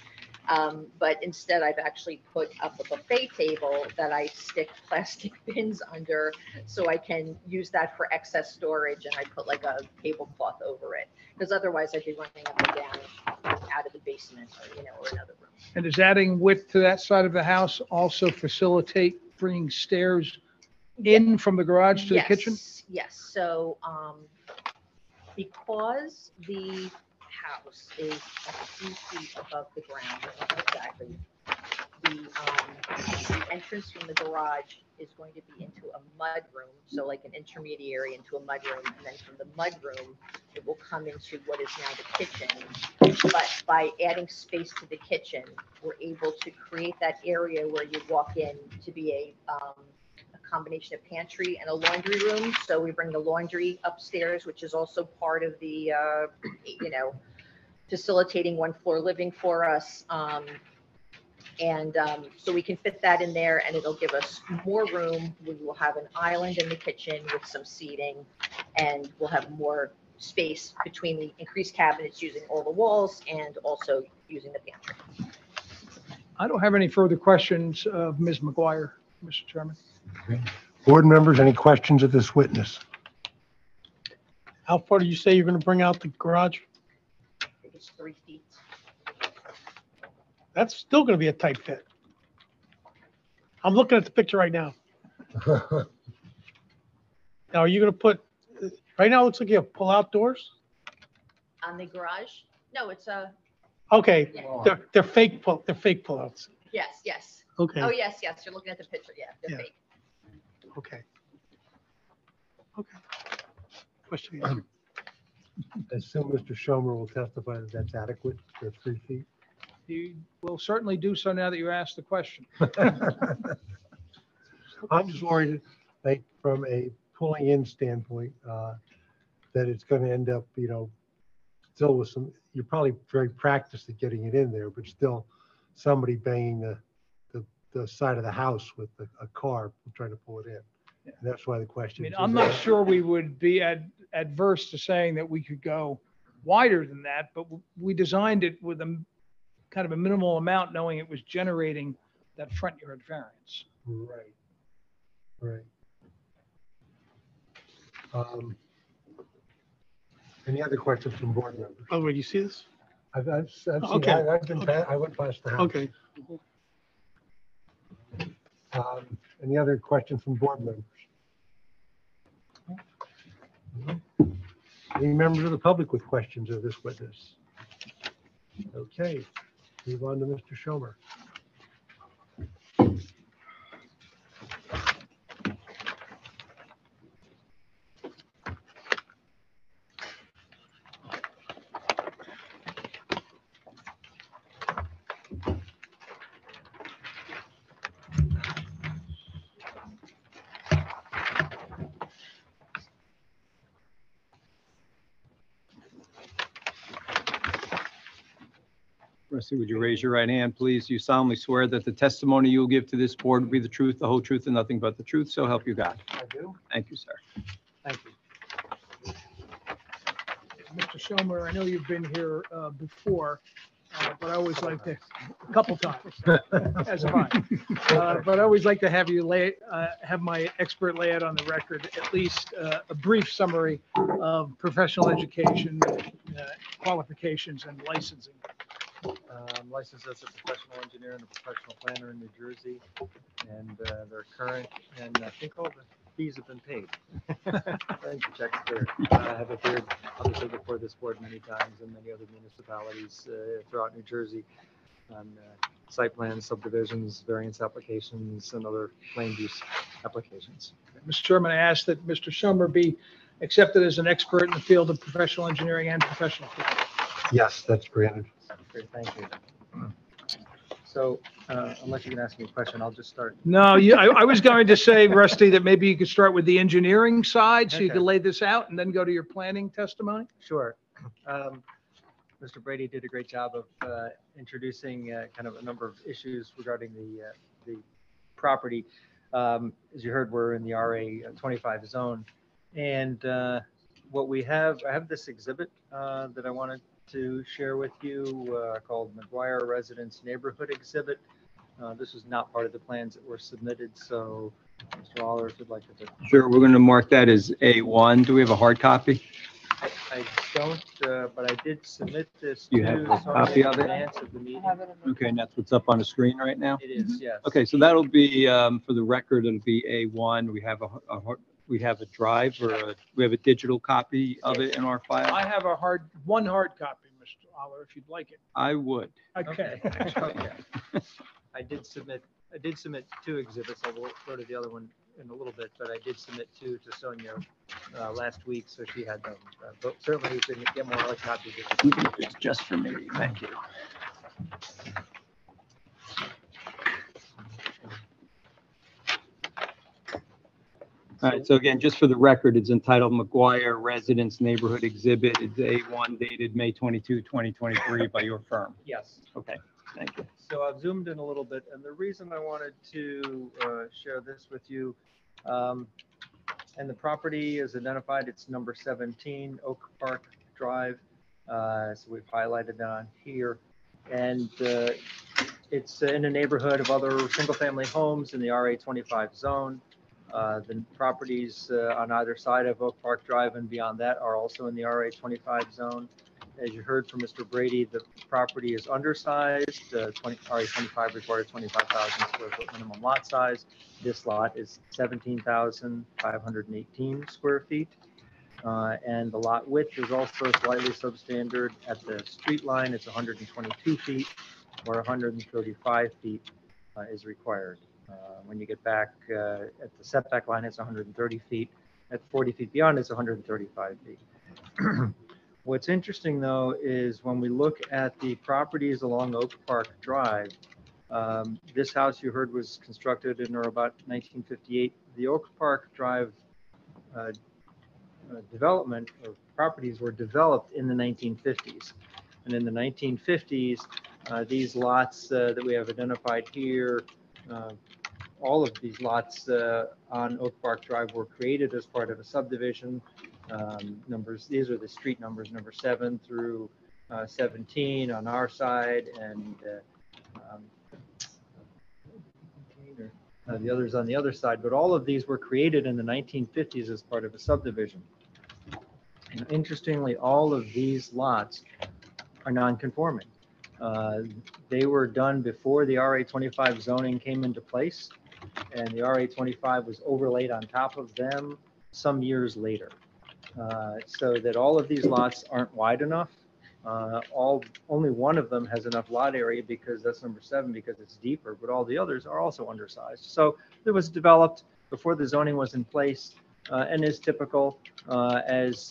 But instead, I've actually put up a buffet table that I stick plastic bins under, so I can use that for excess storage, and I put like a tablecloth over it, because otherwise I'd be running up and down out of the basement, or another room. And does adding width to that side of the house also facilitate bringing stairs in from the garage to the kitchen? Yes, so because the house is a few feet above the ground, exactly, the entrance from the garage is going to be into a mud room, so like an intermediary into a mud room, and then from the mud room, it will come into what is now the kitchen. But by adding space to the kitchen, we're able to create that area where you walk in to be a combination of pantry and a laundry room. So we bring the laundry upstairs, which is also part of the, facilitating one floor living for us. So we can fit that in there, and it'll give us more room. We will have an island in the kitchen with some seating, and we'll have more space between the increased cabinets using all the walls and also using the pantry. I don't have any further questions of Ms. McGuire, Mr. Chairman. Board members, any questions of this witness? How far do you say you're going to bring out the garage? I think it's 3 feet. That's still going to be a tight fit. I'm looking at the picture right now. Now, are you going to put, right now it looks like you have pull-out doors? On the garage? No, it's a, Okay, Yeah. they're fake pull-outs. yes. Okay, Oh, yes, you're looking at the picture, yeah, they're Yeah. fake. okay. Okay. Question answered. I assume Mr. Schomer will testify that that's adequate for 3 feet. You will certainly do so now that you asked the question. I'm just worried, like, from a pulling in standpoint, that it's going to end up, still with some, you're probably very practiced at getting it in there, but still somebody banging the side of the house with a car trying to pull it in. And that's why the I question. mean, is I'm that- not sure we would be adverse to saying that we could go wider than that, but we designed it with a kind of a minimal amount, knowing it was generating that front yard variance. Right. Right. Any other questions from board members? Oh, wait, you see this? I've seen, Okay. I've been, I went past the house. Okay. Any other questions from board members? Any members of the public with questions of this witness? Okay, move on to Mr. Schomer. Rusty, would you raise your right hand, please? You solemnly swear that the testimony you will give to this board will be the truth, the whole truth, and nothing but the truth, so help you God. I do. Thank you, sir. Thank you. Mr. Schomer, I know you've been here before, but I always like to, a couple times, as have I. But I always like to have you have my expert lay out on the record, at least a brief summary of professional education, qualifications, and licensing. I'm licensed as a professional engineer and a professional planner in New Jersey, and they're current, and I think all the fees have been paid. Thank you, checks cleared. I have appeared obviously before this board many times and many other municipalities throughout New Jersey on site plans, subdivisions, variance applications, and other land use applications. Mr. Chairman, I ask that Mr. Schomer be accepted as an expert in the field of professional engineering and professional planning. Yes, that's granted. Great, thank you. So unless you can ask me a question, I'll just start. No, I was going to say, Rusty, that maybe you could start with the engineering side so you Okay. could lay this out and then go to your planning testimony. Sure. Mr. Brady did a great job of introducing kind of a number of issues regarding the property. As you heard, we're in the RA 25 zone. And what we have, I have this exhibit that I wanted to share with you called McGuire Residence Neighborhood Exhibit. This is not part of the plans that were submitted, so Mr. Waller, if you'd like to. Sure, we're going to mark that as A1. Do we have a hard copy? I don't, but I did submit this. You have to a Sonia copy in of it? advance of the meeting. Okay, and that's what's up on the screen right now? It is, yes. Okay, so that'll be, for the record, it'll be A1. We have we have a drive or we have a digital copy of it in our file? I have one hard copy, Mr. Waller, if you'd like it. I would. Okay. Okay. I did submit two exhibits. I will go to the other one in a little bit, but I did submit two to Sonia last week, so she had them. But certainly you can get more like copies. It's just for me. Thank you. All right, so again, just for the record, it's entitled McGuire Residence Neighborhood Exhibit. It's A1 dated May 22, 2023 by your firm. Yes. Okay, thank you. So I've zoomed in a little bit, and the reason I wanted to share this with you, and the property is identified, it's number 17 Oak Park Drive. So we've highlighted that on here. And it's in a neighborhood of other single-family homes in the RA 25 zone. The properties on either side of Oak Park Drive and beyond that are also in the RA 25 zone. As you heard from Mr. Brady, the property is undersized. RA 25 requires 25,000 square foot minimum lot size. This lot is 17,518 square feet. And the lot width is also slightly substandard. At the street line, it's 122 feet, where 135 feet is required. When you get back at the setback line, it's 130 feet. At 40 feet beyond, it's 135 feet. What's interesting, though, is when we look at the properties along Oak Park Drive, this house you heard was constructed in or about 1958. The Oak Park Drive development or properties were developed in the 1950s. And in the 1950s, these lots that we have identified here, all of these lots on Oak Park Drive were created as part of a subdivision. These are the street numbers, number 7 through 17 on our side, and the others on the other side. But all of these were created in the 1950s as part of a subdivision. And interestingly, all of these lots are non-conforming. They were done before the RA 25 zoning came into place, and the RA 25 was overlaid on top of them some years later. So that all of these lots aren't wide enough. Only one of them has enough lot area, because that's number 7, because it's deeper, but all the others are also undersized. So it was developed before the zoning was in place, and is typical as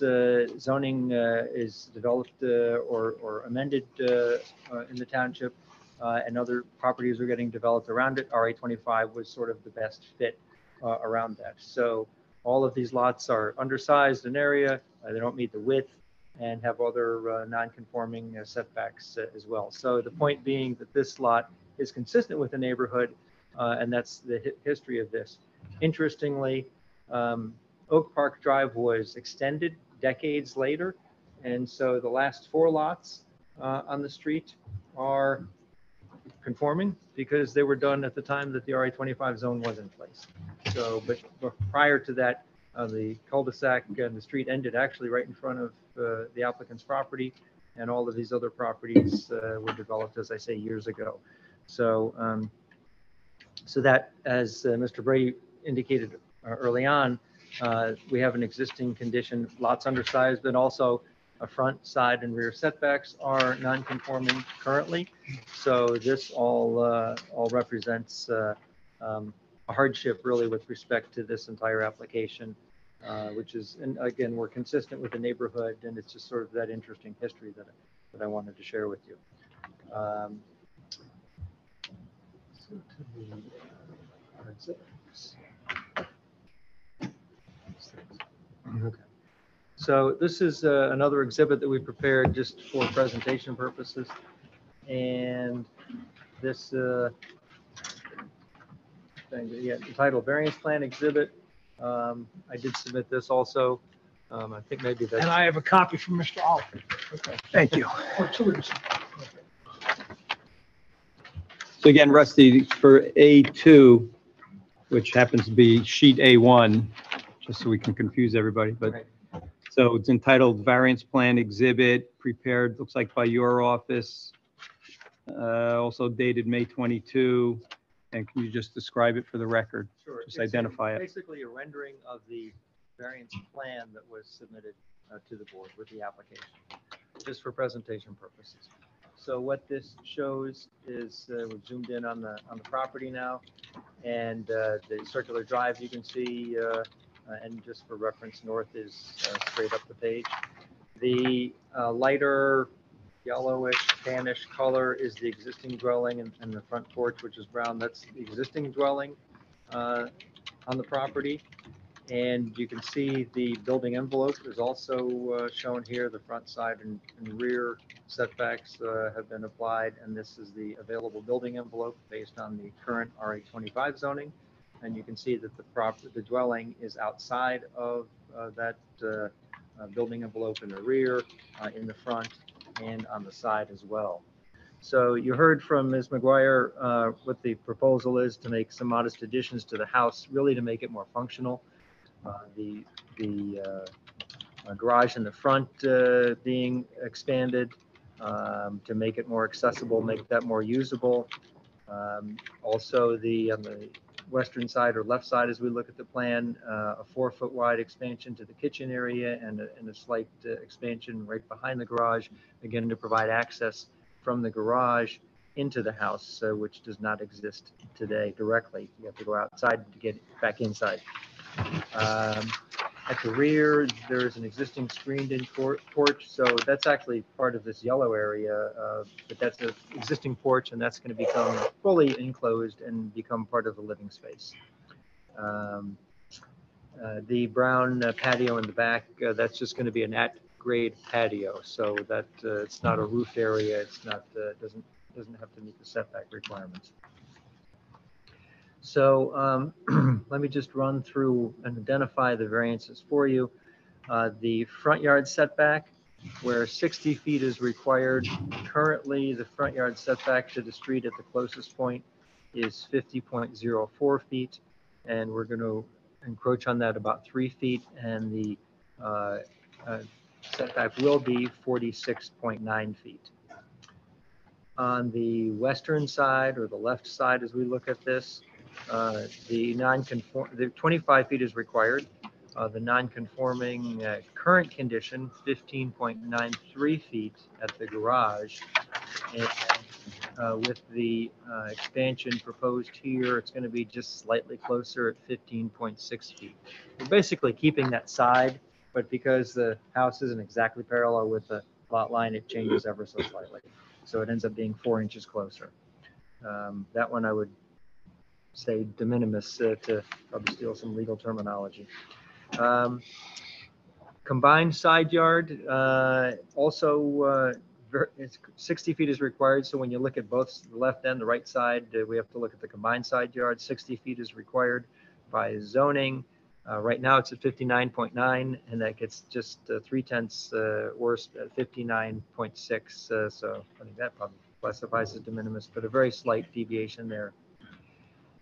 zoning is developed or amended in the township, and other properties are getting developed around it. RA 25 was sort of the best fit around that. So all of these lots are undersized in area. They don't meet the width and have other non-conforming setbacks as well. So the point being that this lot is consistent with the neighborhood, and that's the history of this. Interestingly, Oak Park Drive was extended decades later, and so the last 4 lots on the street are conforming because they were done at the time that the RA 25 zone was in place. So, but prior to that, the cul-de-sac and the street ended actually right in front of the applicant's property, and all of these other properties were developed, as I say, years ago. So, so that, as Mr. Brady indicated early on, we have an existing condition, lots undersized, but also a front, side, and rear setbacks are non-conforming currently. So this all represents a hardship really with respect to this entire application, which is, and again, we're consistent with the neighborhood, and it's just sort of that interesting history that I wanted to share with you. Okay. So this is another exhibit that we prepared just for presentation purposes, and this thing, yeah, entitled Variance Plan Exhibit. I did submit this also. I think maybe that's. And I have a copy from Mr. Oliver. Okay. Thank you. Or 2 of them. So again, Rusty, for A2, which happens to be sheet A1, just so we can confuse everybody, but Right. so it's entitled Variance Plan Exhibit, prepared, looks like by your office, also dated May 22. And can you just describe it for the record? Sure. Just identify it. Basically a rendering of the variance plan that was submitted to the board with the application, just for presentation purposes. So what this shows is we've zoomed in on the property now, and the circular drive you can see, and just for reference, north is straight up the page. The lighter yellowish, tannish color is the existing dwelling, and the front porch, which is brown, that's the existing dwelling on the property. And you can see the building envelope is also shown here. The front, side, and rear setbacks have been applied, and this is the available building envelope based on the current RA 25 zoning. And you can see that the dwelling is outside of that building envelope in the rear, in the front, and on the side as well. So you heard from Ms. McGuire what the proposal is to make some modest additions to the house, really to make it more functional. The garage in the front being expanded to make it more accessible, make that more usable. Also, on the western side or left side, as we look at the plan, a 4-foot wide expansion to the kitchen area, and a slight expansion right behind the garage, again, to provide access from the garage into the house, which does not exist today directly. You have to go outside to get back inside. At the rear, there's an existing screened-in porch, so that's actually part of this yellow area, but that's an existing porch, and that's going to become fully enclosed and become part of the living space. The brown patio in the back, that's just going to be an grade patio, so that it's not a roof area. It's not, doesn't have to meet the setback requirements. So let me just run through and identify the variances for you. The front yard setback, where 60 feet is required. Currently, the front yard setback to the street at the closest point is 50.04 feet, and we're going to encroach on that about 3 feet, and the setback will be 46.9 feet. On the western side, or the left side as we look at this, the 25 feet is required. The non-conforming current condition, 15.93 feet at the garage. And with the expansion proposed here, it's going to be just slightly closer at 15.6 feet. We're basically keeping that side, but because the house isn't exactly parallel with the lot line, it changes ever so slightly. So it ends up being 4 inches closer. That one I would say de minimis to probably steal some legal terminology. Combined side yard, also it's 60 feet is required. So when you look at both the left and the right side, we have to look at the combined side yard. 60 feet is required by zoning. Right now it's at 59.9, and that gets just 0.3 worse at 59.6. So I think that probably classifies as de minimis, but a very slight deviation there.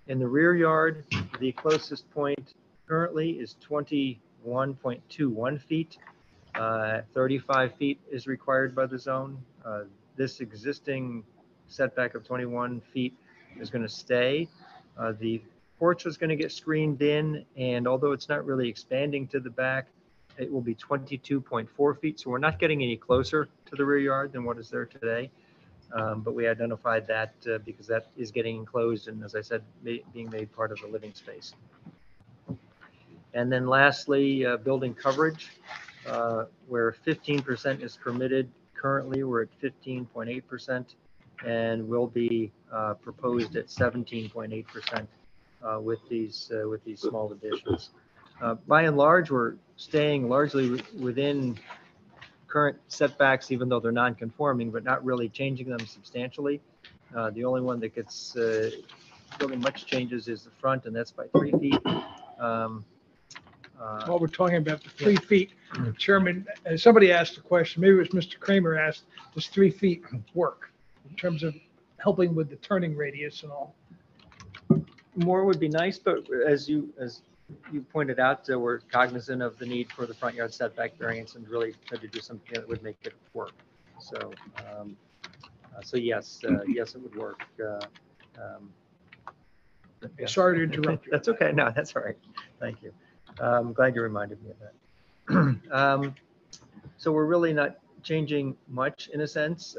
In the rear yard, the closest point currently is 21.21 feet. 35 feet is required by the zone. This existing setback of 21 feet is going to stay. The porch is going to get screened in, and although it's not really expanding to the back, it will be 22.4 feet. So we're not getting any closer to the rear yard than what is there today. But we identified that because that is getting enclosed and, as I said, being made part of the living space. And then lastly, building coverage, where 15% is permitted. Currently, we're at 15.8% and will be proposed at 17.8% with these small additions. By and large, we're staying largely within current setbacks, even though they're non-conforming, but not really changing them substantially. The only one that gets really much changes is the front, and that's by 3 feet. While we're talking about the 3 feet, Chairman, somebody asked a question, maybe it was Mr. Kramer asked, does 3 feet work in terms of helping with the turning radius and all? More would be nice, but as you pointed out, we're cognizant of the need for the front yard setback variance and really tried to do something that would make it work. So, so yes, yes, it would work. Sorry to interrupt you. That's okay. No, that's all right. Thank you. I'm glad you reminded me of that. So we're really not changing much in a sense.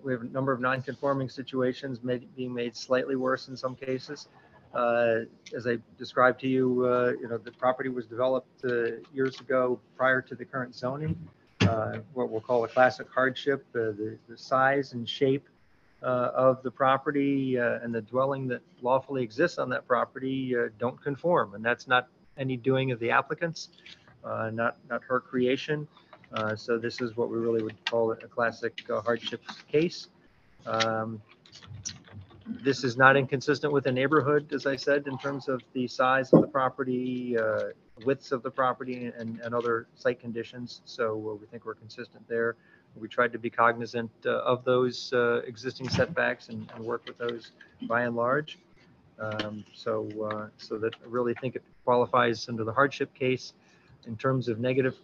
We have a number of non-conforming situations being made slightly worse in some cases. As I described to you, the property was developed years ago prior to the current zoning, what we'll call a classic hardship. The size and shape of the property and the dwelling that lawfully exists on that property don't conform, and that's not any doing of the applicants, not her creation. So this is what we really would call a classic hardship case. This is not inconsistent with the neighborhood, as I said, in terms of the size of the property, widths of the property, and other site conditions. So we think we're consistent there. We tried to be cognizant of those existing setbacks and work with those by and large. So that I really think it qualifies under the hardship case. In terms of negative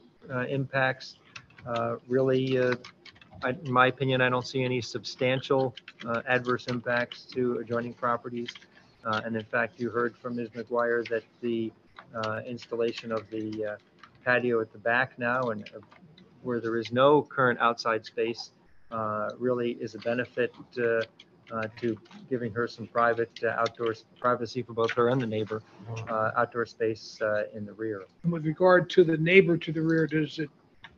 impacts, really, in my opinion, I don't see any substantial adverse impacts to adjoining properties. And in fact, you heard from Ms. McGuire that the installation of the patio at the back now, and where there is no current outside space, really is a benefit to giving her some private outdoor privacy for both her and the neighbor, outdoor space in the rear. And with regard to the neighbor to the rear, does it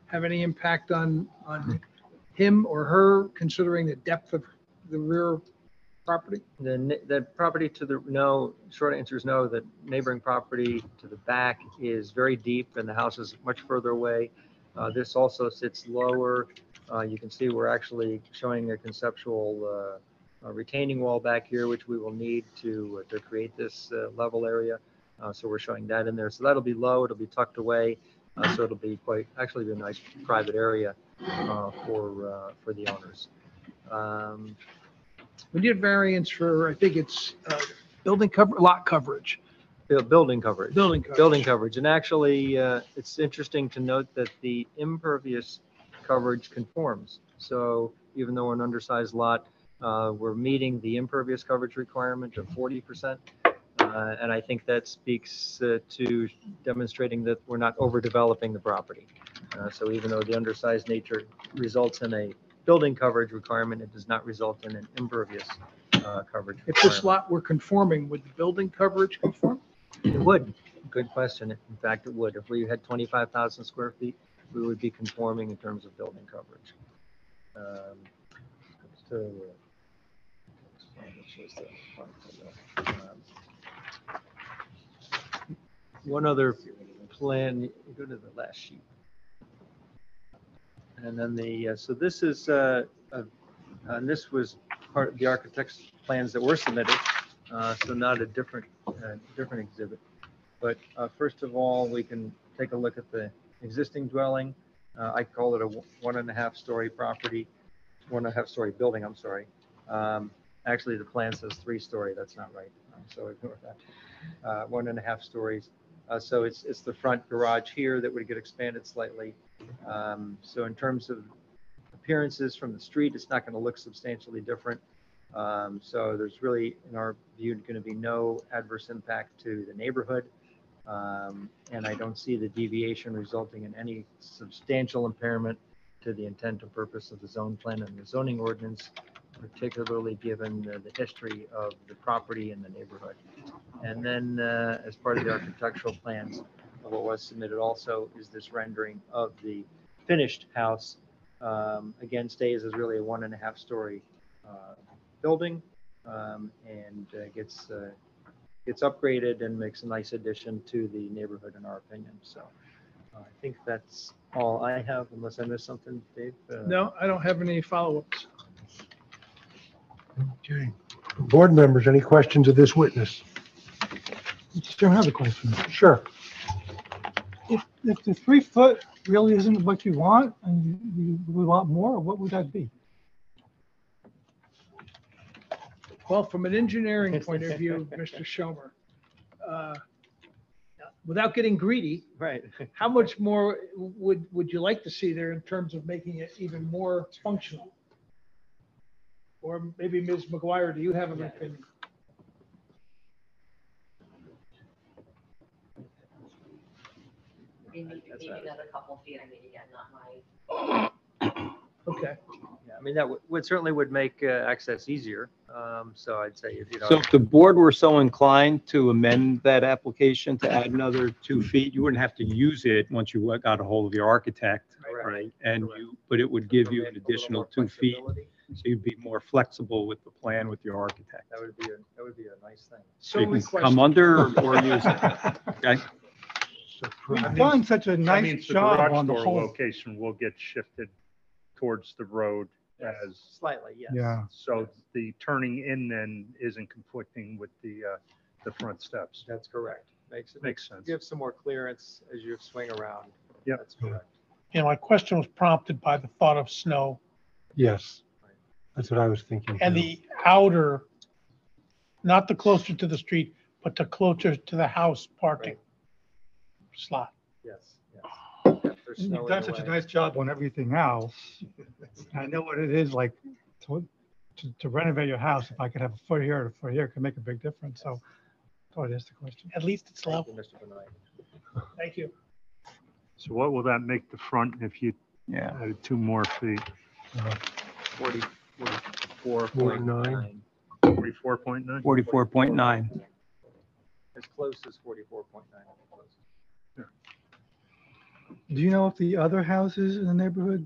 have any impact on him or her, considering the depth of the rear property? The property to the, no, short answer is no. The neighboring property to the back is very deep and the house is much further away. This also sits lower. You can see we're actually showing a conceptual retaining wall back here, which we will need to create this level area. So we're showing that in there. So that'll be low, it'll be tucked away. So it'll be actually be a nice private area for the owners. We need a variance for, I think it's lot coverage. Building coverage. Building coverage. Building coverage. And actually, it's interesting to note that the impervious coverage conforms. So even though we're an undersized lot, we're meeting the impervious coverage requirement of 40%. And I think that speaks to demonstrating that we're not overdeveloping the property. So even though the undersized nature results in a building coverage requirement, it does not result in an impervious coverage. If this lot were conforming, would the building coverage conform? It would. Good question. In fact, it would. If we had 25,000 square feet, we would be conforming in terms of building coverage. One other plan, you go to the last sheet. And then so this is, and this was part of the architect's plans that were submitted. So not a different exhibit. But first of all, we can take a look at the existing dwelling. I call it a 1.5-story property, 1.5-story building, I'm sorry. Actually, the plan says 3-story, that's not right. So ignore that. 1.5 stories. So it's the front garage here that would get expanded slightly. So in terms of appearances from the street, it's not going to look substantially different. So there's really, in our view, going to be no adverse impact to the neighborhood. And I don't see the deviation resulting in any substantial impairment to the intent and purpose of the zone plan and the zoning ordinance, particularly given the history of the property and the neighborhood. And then as part of the architectural plans, what was submitted also is this rendering of the finished house. Again, stays as really a 1.5-story building and gets upgraded and makes a nice addition to the neighborhood in our opinion. So I think that's all I have, unless I missed something, Dave. No, I don't have any follow-ups. Okay. Board members, any questions of this witness? Mr. Chairman, I have a question. Sure. If the 3 foot really isn't what you want and we want more, what would that be? Well, from an engineering point of view, Mr. Schomer, without getting greedy, Right. how much more would you like to see there in terms of making it even more functional? Or maybe Ms. McGuire, do you have an opinion? Maybe another couple feet. I mean, again, not my. Okay. Yeah, I mean, that would certainly would make access easier. So I'd say if you know. So if the board were so inclined to amend that application to add another 2 feet, you wouldn't have to use it once you got a hold of your architect, right? And but it would give you an additional 2 feet. So you'd be more flexible with the plan with your architect. That would be a nice thing. So you can come under or use it, okay? We've done such a That nice means the job garage on the door whole. location will get shifted towards the road as, Slightly, yes. Yeah. so the turning in then isn't conflicting with the front steps. That's correct. Makes sense. Give some more clearance as you swing around. Yep. That's correct. You know, my question was prompted by the thought of snow Yes. That's what I was thinking. and too. the outer, not the closer to the street, but the closer to the house parking slot. Yes, yes. There's snow You've in done the such a way. nice job on everything else. I know what it is like to renovate your house. If I could have a foot here or a foot here, it could make a big difference. So I thought I'd ask the question. At least it's Thank you, level. Mr. Benoit. Thank you. So what will that make the front if you Yeah. added 2 more feet? 44.9. 44.9? 44.9. As close as 44.9. Do you know if the other houses in the neighborhood,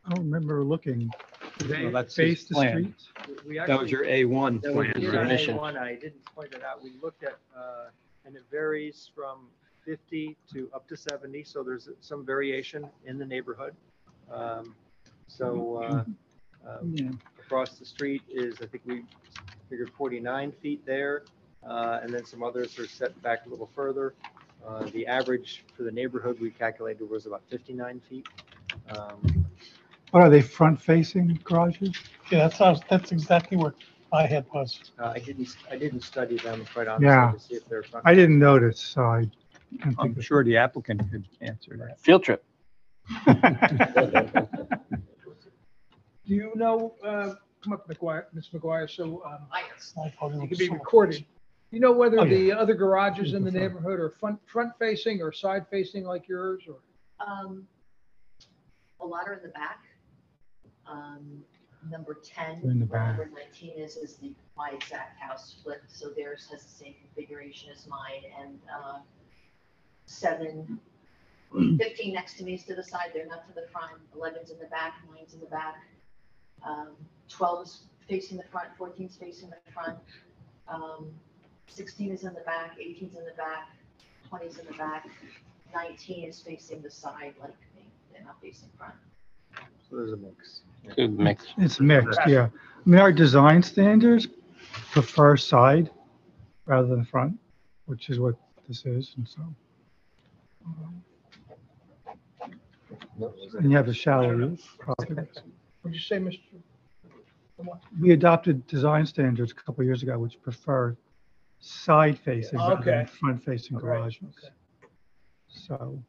I don't remember looking, do they Well, that's face his the plan. street? We That was actually- your A1 That was plan your submission. A1. I didn't point it out. We looked at, and it varies from 50 to up to 70, so there's some variation in the neighborhood. Yeah. Across the street is, I think we figured 49 feet there, and then some others are set back a little further. The average for the neighborhood we calculated was about 59 feet. What are they, front-facing garages? Yeah, that's exactly where my head was. I didn't study them quite Yeah. honestly to see if they're. front- I didn't notice, so I can't I'm think of. sure the applicant could answer that. Field trip. Do you know, come up, Ms. McGuire, so You it can be recorded. Do you know whether Oh, yeah. the other garages in the neighborhood are front-facing or side-facing like yours, or? A lot are in the back. Number 10, In the where back. number 19 is my exact house split, so theirs has the same configuration as mine, and 15 next to me is to the side, they're not to the front, 11's in the back, 9's in the back, 12 is facing the front, 14's facing the front, 16 is in the back, 18's in the back, 20's in the back, 19 is facing the side like me, they're not facing front. So there's a mix. Good mix. It's mixed, yeah. I mean, our design standards prefer side rather than front, which is what this is, and so. And you have a shallow roof. property. Would you say, Mr.? We adopted design standards a couple of years ago, which prefer side-facing rather than Okay. front-facing All right, garages. okay. So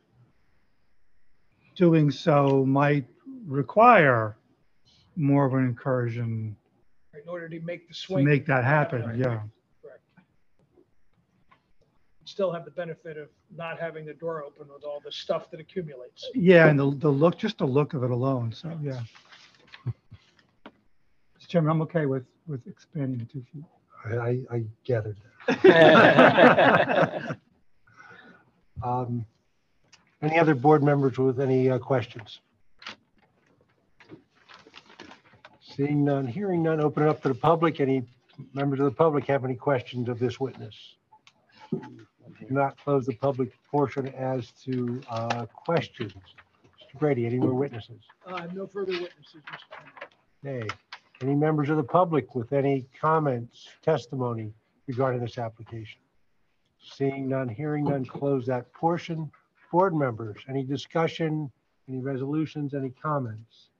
doing so might require more of an incursion In order to make the to swing. make that happen, Right. yeah. Correct. Still have the benefit of not having the door open with all the stuff that accumulates. Yeah, and the look, just the look of it alone, so, yeah. Mr. Chairman, I'm okay with expanding to 2 feet. I gathered that. Any other board members with any questions? Seeing none, hearing none, open it up to the public. Any members of the public have any questions of this witness? Do not close the public portion as to questions. Mr. Brady, any more witnesses? No further witnesses, Mr. Chairman. Okay. Any members of the public with any comments, testimony regarding this application? Seeing none, hearing none, close that portion. Board members, any discussion, any resolutions, any comments?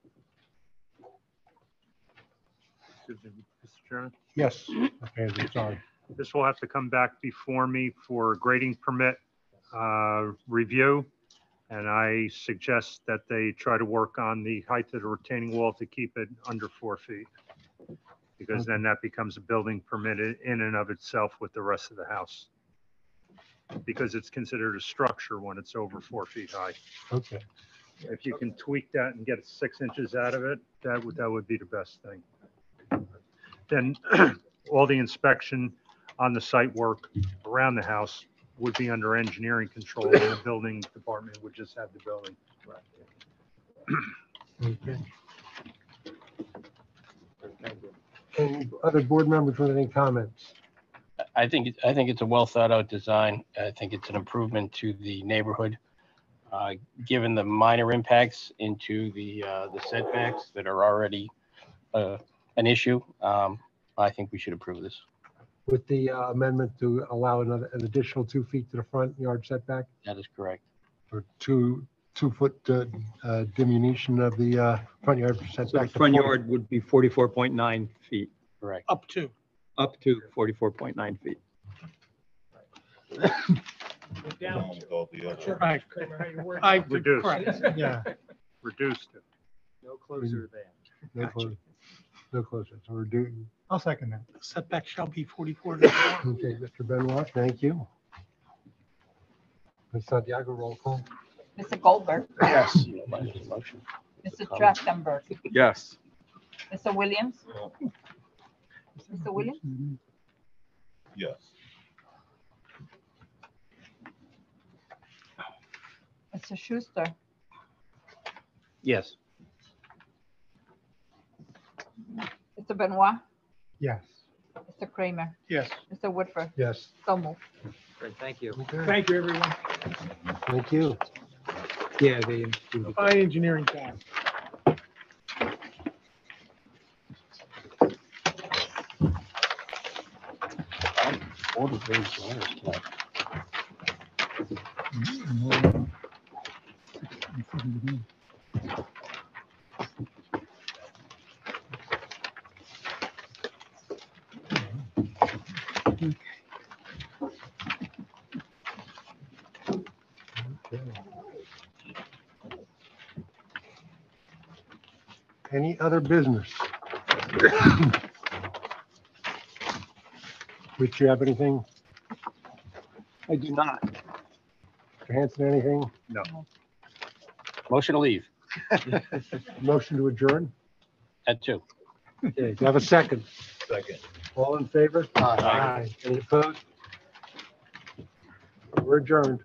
Excuse me, Mr. Chairman. Yes. Okay, I'm sorry. This will have to come back before me for grading permit review. And I suggest that they try to work on the height of the retaining wall to keep it under 4 feet. Because then that becomes a building permit in and of itself with the rest of the house. Because it's considered a structure when it's over 4 feet high. Okay. If you can tweak that and get 6 inches out of it, that would be the best thing. Then all the inspection on the site work around the house would be under engineering control, and the building department would just have the building. Okay. Any other board members with any comments? I think it's a well thought out design. I think it's an improvement to the neighborhood. Given the minor impacts into the setbacks that are already an issue, I think we should approve this. With the amendment to allow an additional 2 feet to the front yard setback, That is correct. or 2-foot diminution of the front yard So the setback. to front 40. yard would be 44.9 feet, Correct. Up to. up to 44.9 feet. Down With all the other- to. Right. Kramer, how you word I, it. Reduced. correct. Yeah. Reduced it. No closer than. No closer. No closer. So we're doing, I'll second that. Setback shall be 44. okay, Mr. Benoit, thank you. Ms. Santiago, roll call. Mr. Goldberg, Yes. Mr. Trachtenberg, Yes. Mr. Williams, Mr. Williams, Yes. Mr. Schuster, Yes. Mr. Benoit, Yes. Mr. Kramer, Yes. Mr. Woodford, Yes. so moved. Great, thank you. Okay. Thank you, everyone. Thank you. Yeah, they included. Fine engineering time. Ordered those letters tonight. Any other business? Rich, you have anything? I do not. Mr. Hanson, anything? No. Motion to leave Motion to adjourn? at 2. Okay, do you have a second? Second. All in favor? Aye. Any opposed? We're adjourned.